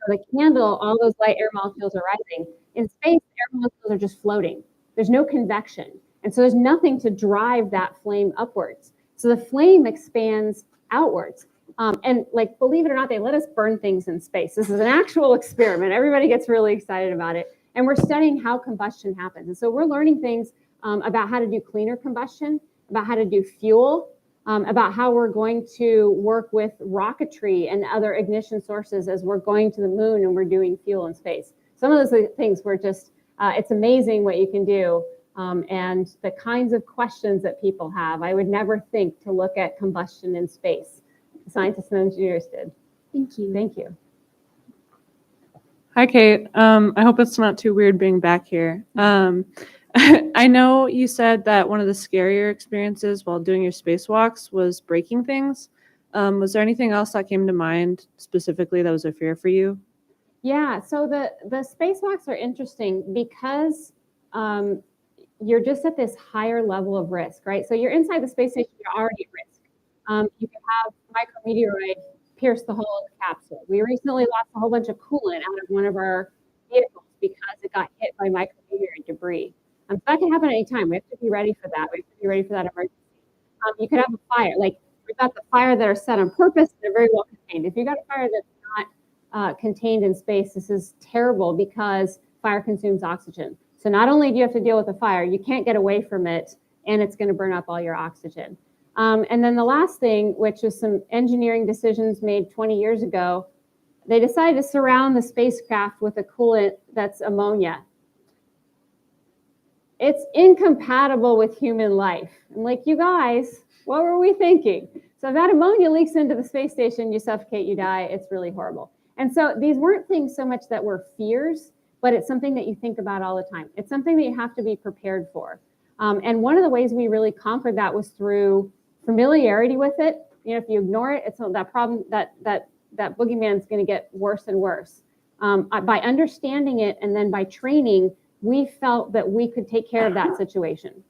S6: So the candle, all those light air molecules are rising. In space, air molecules are just floating. There's no convection. And so there's nothing to drive that flame upwards. So the flame expands outwards. And like, believe it or not, they let us burn things in space. This is an actual experiment. Everybody gets really excited about it. And we're studying how combustion happens. And so we're learning things about how to do cleaner combustion, about how to do fuel, about how we're going to work with rocketry and other ignition sources as we're going to the moon and we're doing fuel in space. Some of those things were just, it's amazing what you can do and the kinds of questions that people have. I would never think to look at combustion in space. Scientists and engineers did.
S9: Thank you.
S6: Thank you.
S8: Hi, Kate. I hope it's not too weird being back here. I know you said that one of the scarier experiences while doing your spacewalks was breaking things. Was there anything else that came to mind specifically that was a fear for you?
S6: Yeah, so the spacewalks are interesting because you're just at this higher level of risk, right? So you're inside the space station, you're already at risk. You can have micrometeorite pierce the hole in the capsule. We recently lost a whole bunch of coolant out of one of our vehicles because it got hit by micrometeorite debris. So that can happen anytime. We have to be ready for that. We have to be ready for that emergency. You could have a fire. Like we've got the fire that are set on purpose. They're very well contained. If you got a fire that's not contained in space, this is terrible because fire consumes oxygen. So not only do you have to deal with the fire, you can't get away from it, and it's going to burn up all your oxygen. And then the last thing, which was some engineering decisions made 20 years ago, they decided to surround the spacecraft with a coolant that's ammonia. It's incompatible with human life. I'm like, you guys, what were we thinking? So if that ammonia leaks into the space station, you suffocate, you die. It's really horrible. And so these weren't things so much that were fears, but it's something that you think about all the time. It's something that you have to be prepared for. And one of the ways we really conquered that was through familiarity with it. You know, if you ignore it, it's that problem that boogeyman's going to get worse and worse. By understanding it and then by training, we felt that we could take care of that situation.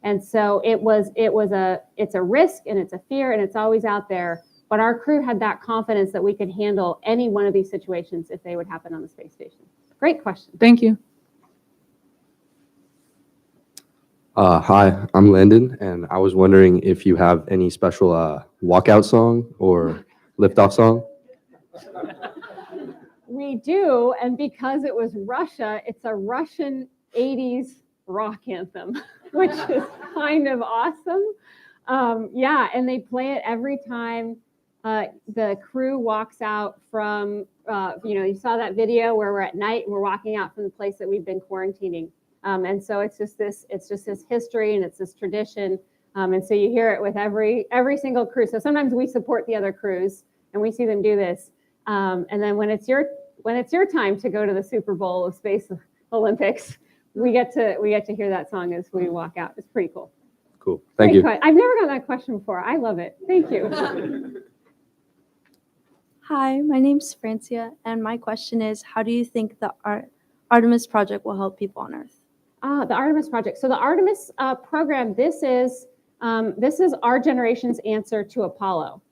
S6: And so it's a risk and it's a fear and it's always out there. But our crew had that confidence that we could handle any one of these situations if they would happen on the space station. Great question.
S8: Thank you.
S10: Hi, I'm Landon, and I was wondering if you have any special walkout song or liftoff song?
S6: We do, and because it was Russia, it's a Russian 80s rock anthem, which is kind of awesome. Yeah, and they play it every time the crew walks out from, you saw that video where we're at night and we're walking out from the place that we've been quarantining. And so it's just this history and it's this tradition. And so you hear it with every single crew. So sometimes we support the other crews and we see them do this. And then when it's your time to go to the Super Bowl of Space Olympics, we get to hear that song as we walk out. It's pretty cool.
S10: Cool. Thank you.
S6: I've never gotten that question before. I love it. Thank you.
S11: Hi, my name's Francia, and my question is, how do you think the Artemis project will help people on Earth?
S6: The Artemis project. So the Artemis program, this is our generation's answer to Apollo.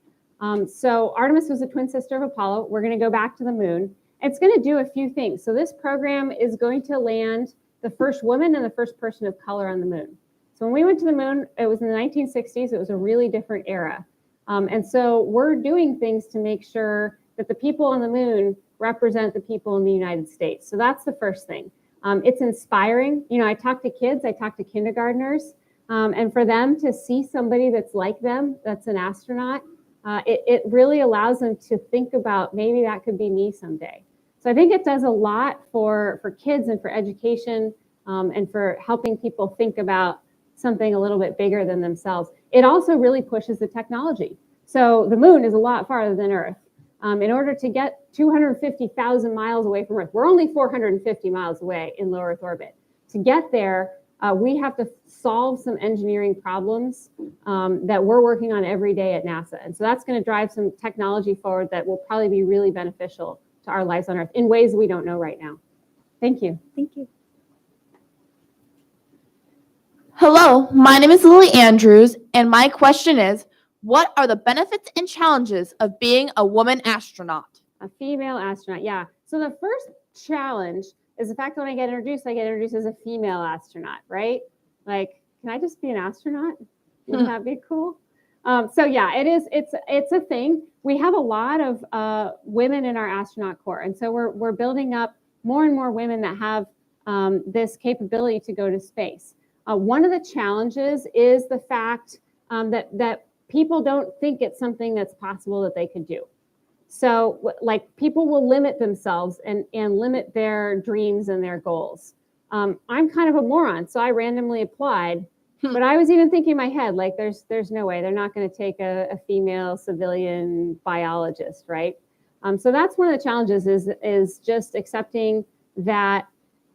S6: So Artemis was a twin sister of Apollo. We're going to go back to the moon. It's going to do a few things. So this program is going to land the first woman and the first person of color on the moon. So when we went to the moon, it was in the 1960s. It was a really different era. And so we're doing things to make sure that the people on the moon represent the people in the United States. So that's the first thing. It's inspiring. You know, I talk to kids, I talk to kindergartners, and for them to see somebody that's like them, that's an astronaut, it really allows them to think about maybe that could be me someday. So I think it does a lot for kids and for education and for helping people think about something a little bit bigger than themselves. It also really pushes the technology. So the moon is a lot farther than Earth. In order to get 250,000 miles away from Earth, we're only 450 miles away in low Earth orbit. To get there, we have to solve some engineering problems that we're working on every day at NASA. And so that's going to drive some technology forward that will probably be really beneficial to our lives on Earth in ways we don't know right now. Thank you.
S11: Thank you.
S12: Hello, my name is Lily Andrews, and my question is, what are the benefits and challenges of being a woman astronaut?
S6: A female astronaut, yeah. So the first challenge is the fact that when I get introduced as a female astronaut, right? Like, can I just be an astronaut? Wouldn't that be cool? So yeah, it's a thing. We have a lot of women in our astronaut corps, and so we're building up more and more women that have this capability to go to space. One of the challenges is the fact that people don't think it's something that's possible that they could do. So like people will limit themselves and limit their dreams and their goals. I'm kind of a moron, so I randomly applied. But I was even thinking in my head, like, there's no way they're not going to take a female civilian biologist, right? So that's one of the challenges is just accepting that,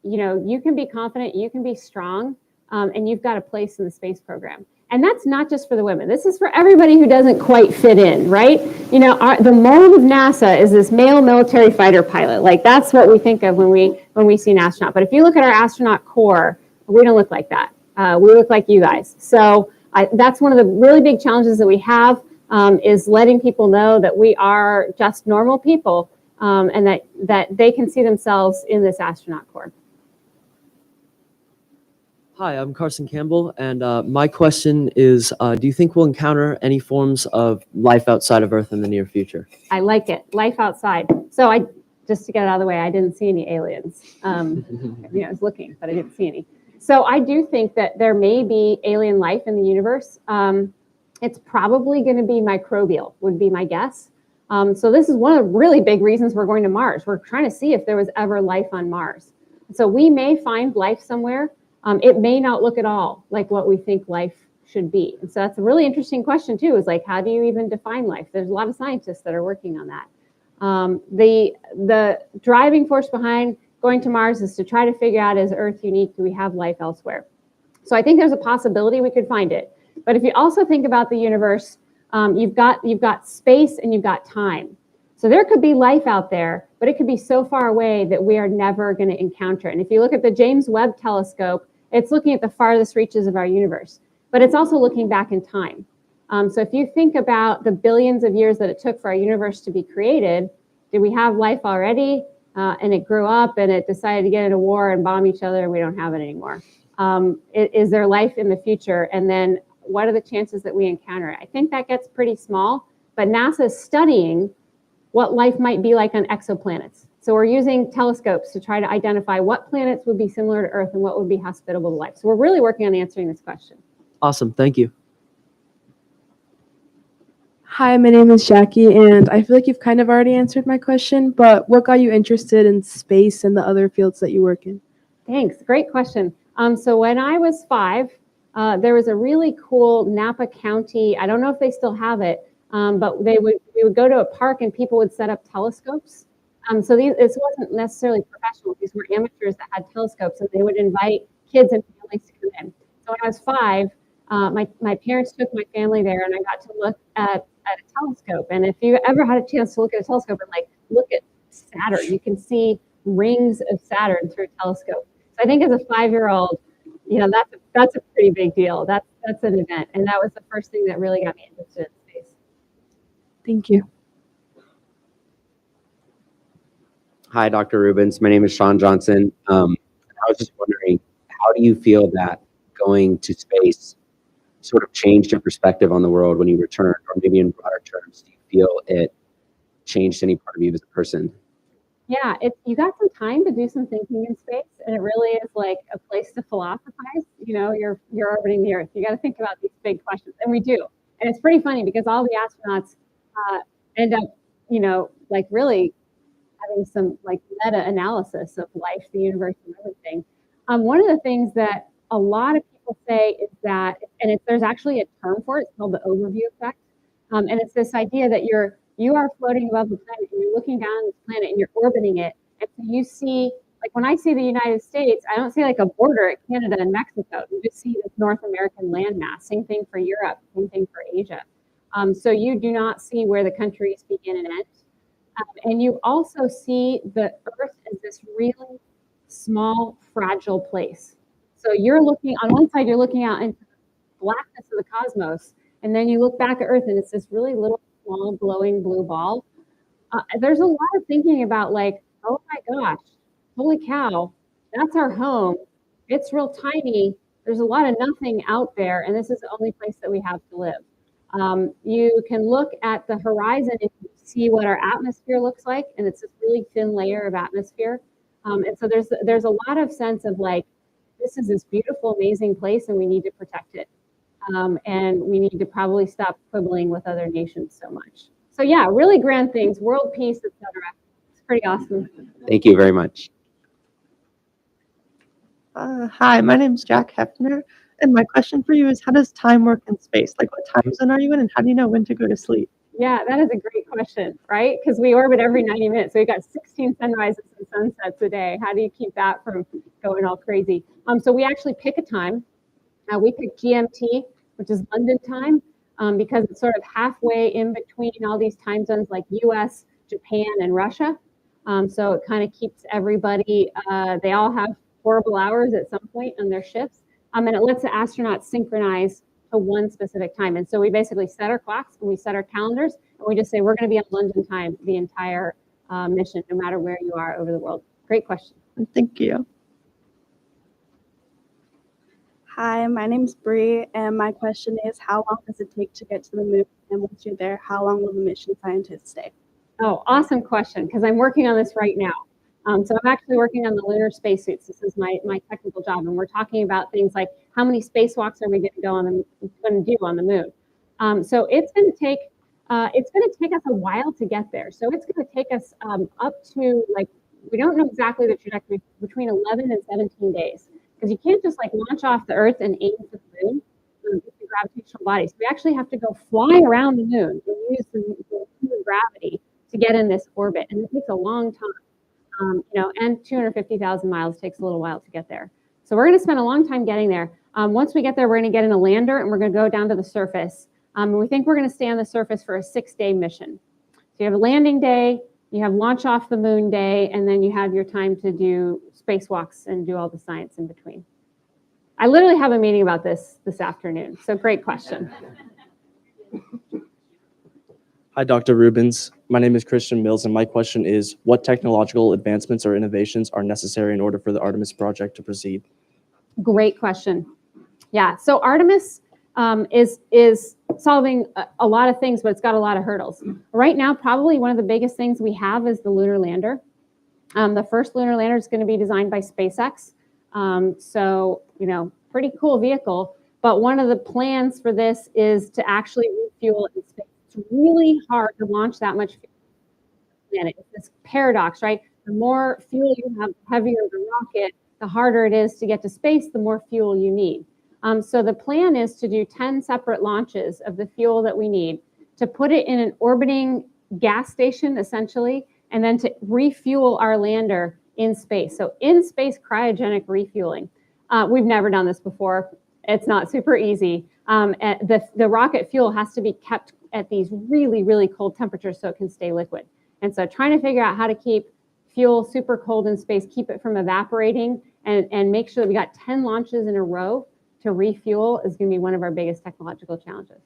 S6: you know, you can be confident, you can be strong, and you've got a place in the space program. And that's not just for the women. This is for everybody who doesn't quite fit in, right? You know, the mold of NASA is this male military fighter pilot. Like, that's what we think of when we see an astronaut. But if you look at our astronaut corps, we don't look like that. We look like you guys. So that's one of the really big challenges that we have, is letting people know that we are just normal people, and that they can see themselves in this astronaut corps.
S13: Hi, I'm Carson Campbell, and my question is, do you think we'll encounter any forms of life outside of Earth in the near future?
S6: I like it. Life outside. So just to get it out of the way, I didn't see any aliens. You know, I was looking, but I didn't see any. So I do think that there may be alien life in the universe. It's probably going to be microbial, would be my guess. So this is one of the really big reasons we're going to Mars. We're trying to see if there was ever life on Mars. So we may find life somewhere. It may not look at all like what we think life should be. And so that's a really interesting question too, is like, how do you even define life? There's a lot of scientists that are working on that. The driving force behind going to Mars is to try to figure out, is Earth unique? Do we have life elsewhere? So I think there's a possibility we could find it. But if you also think about the universe, you've got space and you've got time. So there could be life out there, but it could be so far away that we are never going to encounter it. And if you look at the James Webb Telescope, it's looking at the farthest reaches of our universe, but it's also looking back in time. So if you think about the billions of years that it took for our universe to be created, did we have life already? And it grew up and it decided to get in a war and bomb each other and we don't have it anymore. Is there life in the future? And then what are the chances that we encounter it? I think that gets pretty small, but NASA is studying what life might be like on exoplanets. So we're using telescopes to try to identify what planets would be similar to Earth and what would be hospitable to life. So we're really working on answering this question.
S13: Awesome, thank you.
S14: Hi, my name is Jackie, and I feel like you've kind of already answered my question, but what got you interested in space and the other fields that you work in?
S6: Thanks, great question. So when I was 5, there was a really cool Napa County, I don't know if they still have it, but we would go to a park and people would set up telescopes. So this wasn't necessarily professional. These were amateurs that had telescopes, and they would invite kids and families to come in. So when I was 5, my parents took my family there, and I got to look at a telescope. And if you ever had a chance to look at a telescope and like look at Saturn, you can see rings of Saturn through a telescope. So I think as a 5-year-old, you know, that's a pretty big deal. That's an event, and that was the first thing that really got me interested in space.
S14: Thank you.
S15: Hi, Dr. Rubins. My name is Sean Johnson. I was just wondering, how do you feel that going to space sort of changed your perspective on the world when you returned, or maybe in broader terms, do you feel it changed any part of you as a person?
S6: Yeah, you got some time to do some thinking in space, and it really is like a place to philosophize. You know, you're orbiting the Earth. You got to think about these big questions, and we do. And it's pretty funny because all the astronauts end up, you know, like really having some like meta-analysis of life, the universe, and everything. One of the things that a lot of people say is that, and there's actually a term for it, it's called the overview effect. And it's this idea that you are floating above the planet and you're looking down on this planet and you're orbiting it. And so you see, like when I see the United States, I don't see like a border at Canada and Mexico. You just see this North American landmass. Same thing for Europe, same thing for Asia. So you do not see where the countries begin and end. And you also see the Earth as this really small, fragile place. So you're looking, on one side, you're looking out into the blackness of the cosmos, and then you look back at Earth and it's this really little, small, glowing blue ball. There's a lot of thinking about like, oh my gosh, holy cow, that's our home. It's real tiny. There's a lot of nothing out there, and this is the only place that we have to live. You can look at the horizon and see what our atmosphere looks like, and it's this really thin layer of atmosphere. And so there's a lot of sense of like, this is this beautiful, amazing place, and we need to protect it. And we need to probably stop quibbling with other nations so much. So yeah, really grand things, world peace, etc. It's pretty awesome.
S15: Thank you very much.
S16: Hi, my name's Jack Hefner, and my question for you is how does time work in space? Like what time zone are you in, and how do you know when to go to sleep?
S6: Yeah, that is a great question, right? Because we orbit every 90 minutes. So we got 16 sunrises and sunsets a day. How do you keep that from going all crazy? So we actually pick a time. We pick GMT, which is London time, because it's sort of halfway in between all these time zones like US, Japan, and Russia. So it kind of keeps everybody, they all have horrible hours at some point on their shifts. And it lets the astronauts synchronize to one specific time. And so we basically set our clocks and we set our calendars and we just say, we're going to be on London time the entire mission, no matter where you are over the world. Great question.
S16: Thank you.
S17: Hi, my name's Bree, and my question is, how long does it take to get to the moon? And once you're there, how long will the mission scientists stay?
S6: Oh, awesome question, because I'm working on this right now. So I'm actually working on the lunar spacesuits. This is my technical job, and we're talking about things like how many spacewalks are we going to do on the moon. So it's going to take us a while to get there. So it's going to take us up to we don't know exactly the trajectory, between 11 and 17 days, because you can't just launch off the Earth and aim for the moon with the gravitational bodies. We actually have to go fly around the moon and use the human gravity to get in this orbit, and it takes a long time. And 250,000 miles takes a little while to get there. So we're going to spend a long time getting there. Once we get there, we're going to get in a lander and we're going to go down to the surface. And we think we're going to stay on the surface for a 6-day mission. So you have a landing day, you have launch off the moon day, and then you have your time to do spacewalks and do all the science in between. I literally have a meeting about this afternoon. So great question.
S18: Hi, Dr. Rubins. My name is Christian Mills, and my question is, what technological advancements or innovations are necessary in order for the Artemis project to proceed?
S6: Great question. Yeah, so Artemis is solving a lot of things, but it's got a lot of hurdles. Right now, probably one of the biggest things we have is the lunar lander. The first lunar lander is going to be designed by SpaceX. So, pretty cool vehicle. But one of the plans for this is to actually refuel in space. It's really hard to launch that much fuel on the planet. It's this paradox, right? The more fuel you have, the heavier the rocket, the harder it is to get to space, the more fuel you need. So the plan is to do 10 separate launches of the fuel that we need, to put it in an orbiting gas station, essentially, and then to refuel our lander in space. So in space cryogenic refueling. We've never done this before. It's not super easy. The rocket fuel has to be kept at these really, really cold temperatures so it can stay liquid. And so trying to figure out how to keep fuel super cold in space, keep it from evaporating, and make sure that we got 10 launches in a row to refuel is going to be one of our biggest technological challenges.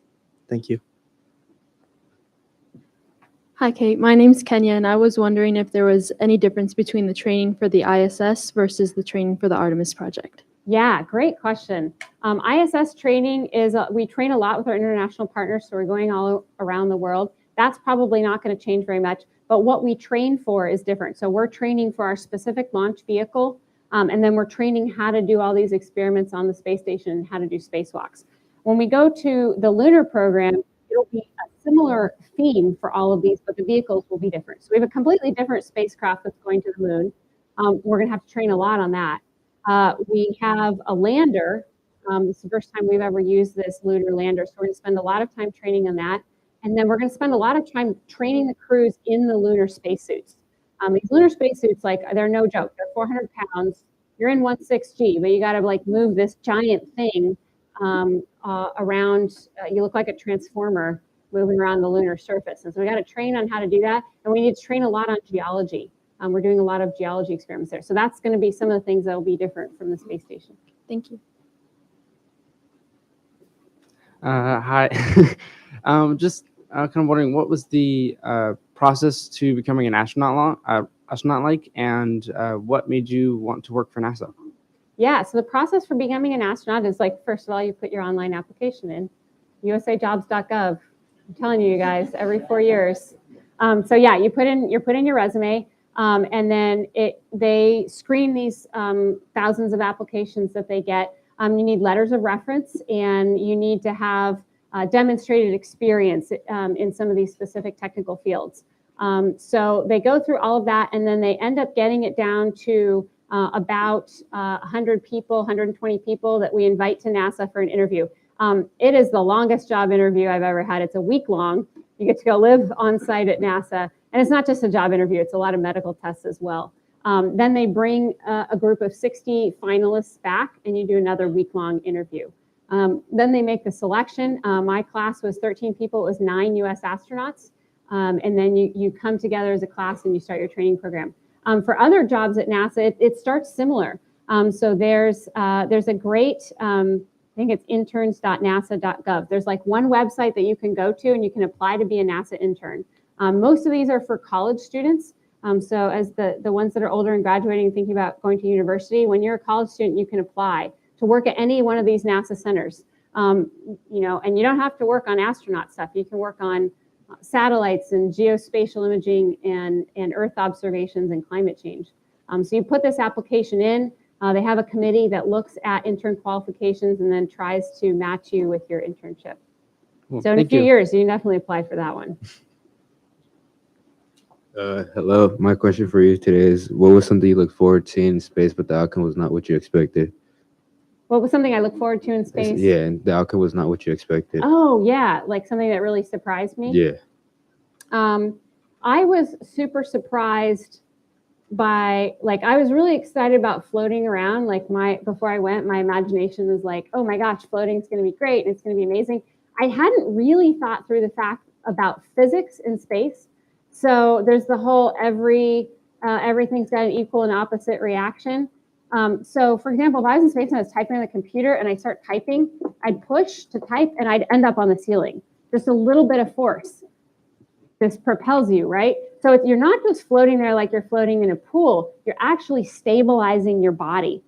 S18: Thank you.
S9: Hi, Kate. My name's Kenya, and I was wondering if there was any difference between the training for the ISS versus the training for the Artemis project.
S6: Yeah, great question. ISS training is, we train a lot with our international partners, so we're going all around the world. That's probably not going to change very much, but what we train for is different. So we're training for our specific launch vehicle, and then we're training how to do all these experiments on the space station and how to do spacewalks. When we go to the lunar program, it'll be a similar theme for all of these, but the vehicles will be different. So we have a completely different spacecraft that's going to the moon. We're going to have to train a lot on that. We have a lander. This is the first time we've ever used this lunar lander, so we're going to spend a lot of time training on that. And then we're going to spend a lot of time training the crews in the lunar spacesuits. These lunar spacesuits, they're no joke. They're 400 pounds. You're in 1.6G, but you got to move this giant thing around. You look like a transformer moving around the lunar surface. And so we got to train on how to do that, and we need to train a lot on geology. We're doing a lot of geology experiments there. So that's going to be some of the things that will be different from the space station.
S9: Thank you.
S19: Hi. Just kind of wondering, what was the process to becoming an astronaut like, and what made you want to work for NASA?
S6: Yeah, so the process for becoming an astronaut is first of all, you put your online application in, usajobs.gov. I'm telling you guys, every 4 years. So yeah, you put in your resume. And then they screen these thousands of applications that they get. You need letters of reference, and you need to have demonstrated experience in some of these specific technical fields. So they go through all of that, and then they end up getting it down to about 100 people, 120 people that we invite to NASA for an interview. It is the longest job interview I've ever had. It's a week long. You get to go live on site at NASA. And it's not just a job interview, it's a lot of medical tests as well. Then they bring a group of 60 finalists back and you do another week-long interview. Then they make the selection. My class was 13 people, it was 9 US astronauts. And then you come together as a class and you start your training program. For other jobs at NASA, it starts similar. So there's a great, I think it's interns.nasa.gov. There's like one website that you can go to and you can apply to be a NASA intern. Most of these are for college students. So as the ones that are older and graduating and thinking about going to university, when you're a college student, you can apply to work at any one of these NASA centers. And you don't have to work on astronaut stuff. You can work on satellites and geospatial imaging and Earth observations and climate change. So you put this application in. They have a committee that looks at intern qualifications and then tries to match you with your internship.
S18: Well,
S6: so in a few years, you can definitely apply for that one.
S10: Hello, my question for you today is, what was something you looked forward to in space, but the outcome was not what you expected?
S6: What was something I look forward to in space?
S10: Yeah, and the outcome was not what you expected.
S6: Oh, yeah, like something that really surprised me?
S10: Yeah.
S6: I was super surprised by, like, I was really excited about floating around. Like before I went, my imagination was like, oh my gosh, floating is going to be great. And it's going to be amazing. I hadn't really thought through the fact about physics in space. So there's the whole everything's got an equal and opposite reaction. So for example, if I was in space and I was typing on the computer and I start typing, I'd push to type and I'd end up on the ceiling. Just a little bit of force. This propels you, right? So you're not just floating there like you're floating in a pool, you're actually stabilizing your body.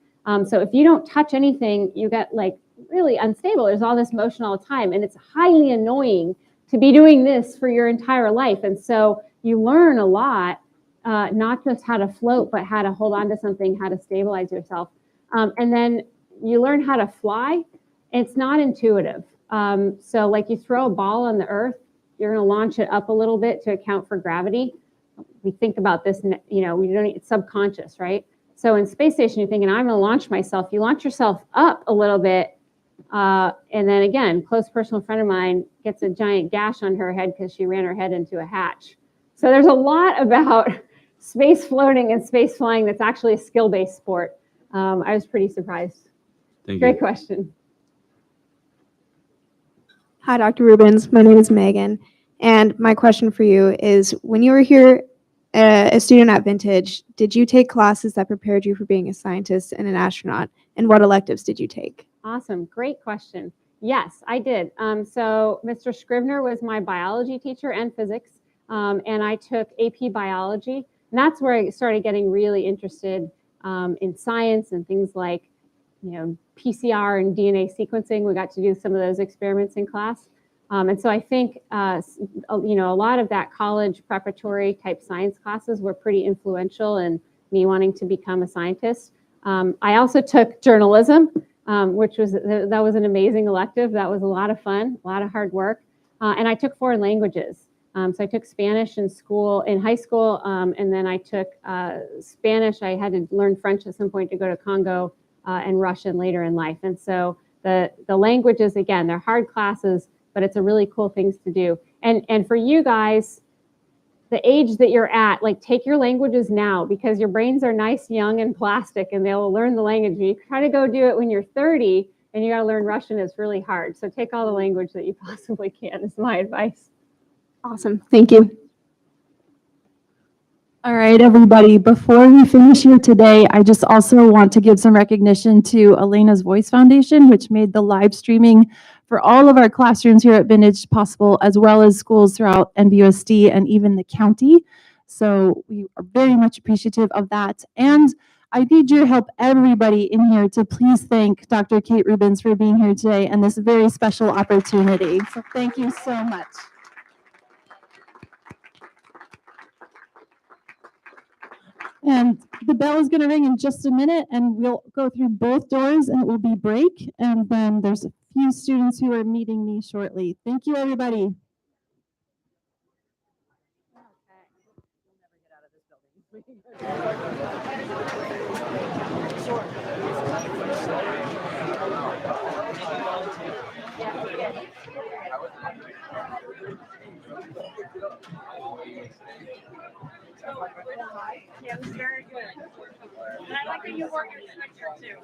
S6: So if you don't touch anything, you get like really unstable. There's all this motion all the time, and it's highly annoying to be doing this for your entire life. And so you learn a lot, not just how to float, but how to hold on to something, how to stabilize yourself. And then you learn how to fly. It's not intuitive. So like you throw a ball on the earth, you're going to launch it up a little bit to account for gravity. We think about this, it's subconscious, right? So in space station, you're thinking, I'm going to launch myself. You launch yourself up a little bit. And then again, close personal friend of mine gets a giant gash on her head because she ran her head into a hatch. So there's a lot about space floating and space flying that's actually a skill-based sport. I was pretty surprised. Great question.
S20: Hi, Dr. Rubins. My name is Megan. And my question for you is, when you were here a student at Vintage, did you take classes that prepared you for being a scientist and an astronaut? And what electives did you take?
S6: Awesome. Great question. Yes, I did. So Mr. Scrivener was my biology teacher and physics. And I took AP biology. And that's where I started getting really interested in science and things like, PCR and DNA sequencing. We got to do some of those experiments in class. And so I think, a lot of that college preparatory type science classes were pretty influential in me wanting to become a scientist. I also took journalism, which was an amazing elective. That was a lot of fun, a lot of hard work. And I took foreign languages. So I took Spanish in high school, and then I took Spanish. I had to learn French at some point to go to Congo, and Russian later in life. And so the languages, again, they're hard classes, but it's a really cool things to do. And for you guys, the age that you're at, like take your languages now because your brains are nice, young, and plastic, and they'll learn the language. You try to go do it when you're 30 and you got to learn Russian, it's really hard. So take all the language that you possibly can is my advice.
S20: Awesome. Thank you.
S4: All right, everybody, before we finish here today, I just also want to give some recognition to Elena's Voice Foundation, which made the live streaming for all of our classrooms here at Vintage possible, as well as schools throughout NBUSD and even the county. So we are very much appreciative of that. And I need your help, everybody in here, to please thank Dr. Kate Rubins for being here today and this very special opportunity. So thank you so much. And the bell is going to ring in just a minute, and we'll go through both doors, and it will be break. And then there's a few students who are meeting me shortly. Thank you, everybody.
S6: Okay. We'll never get out of this building. Yeah, it was very good. And I like that you wore your sweatshirt too.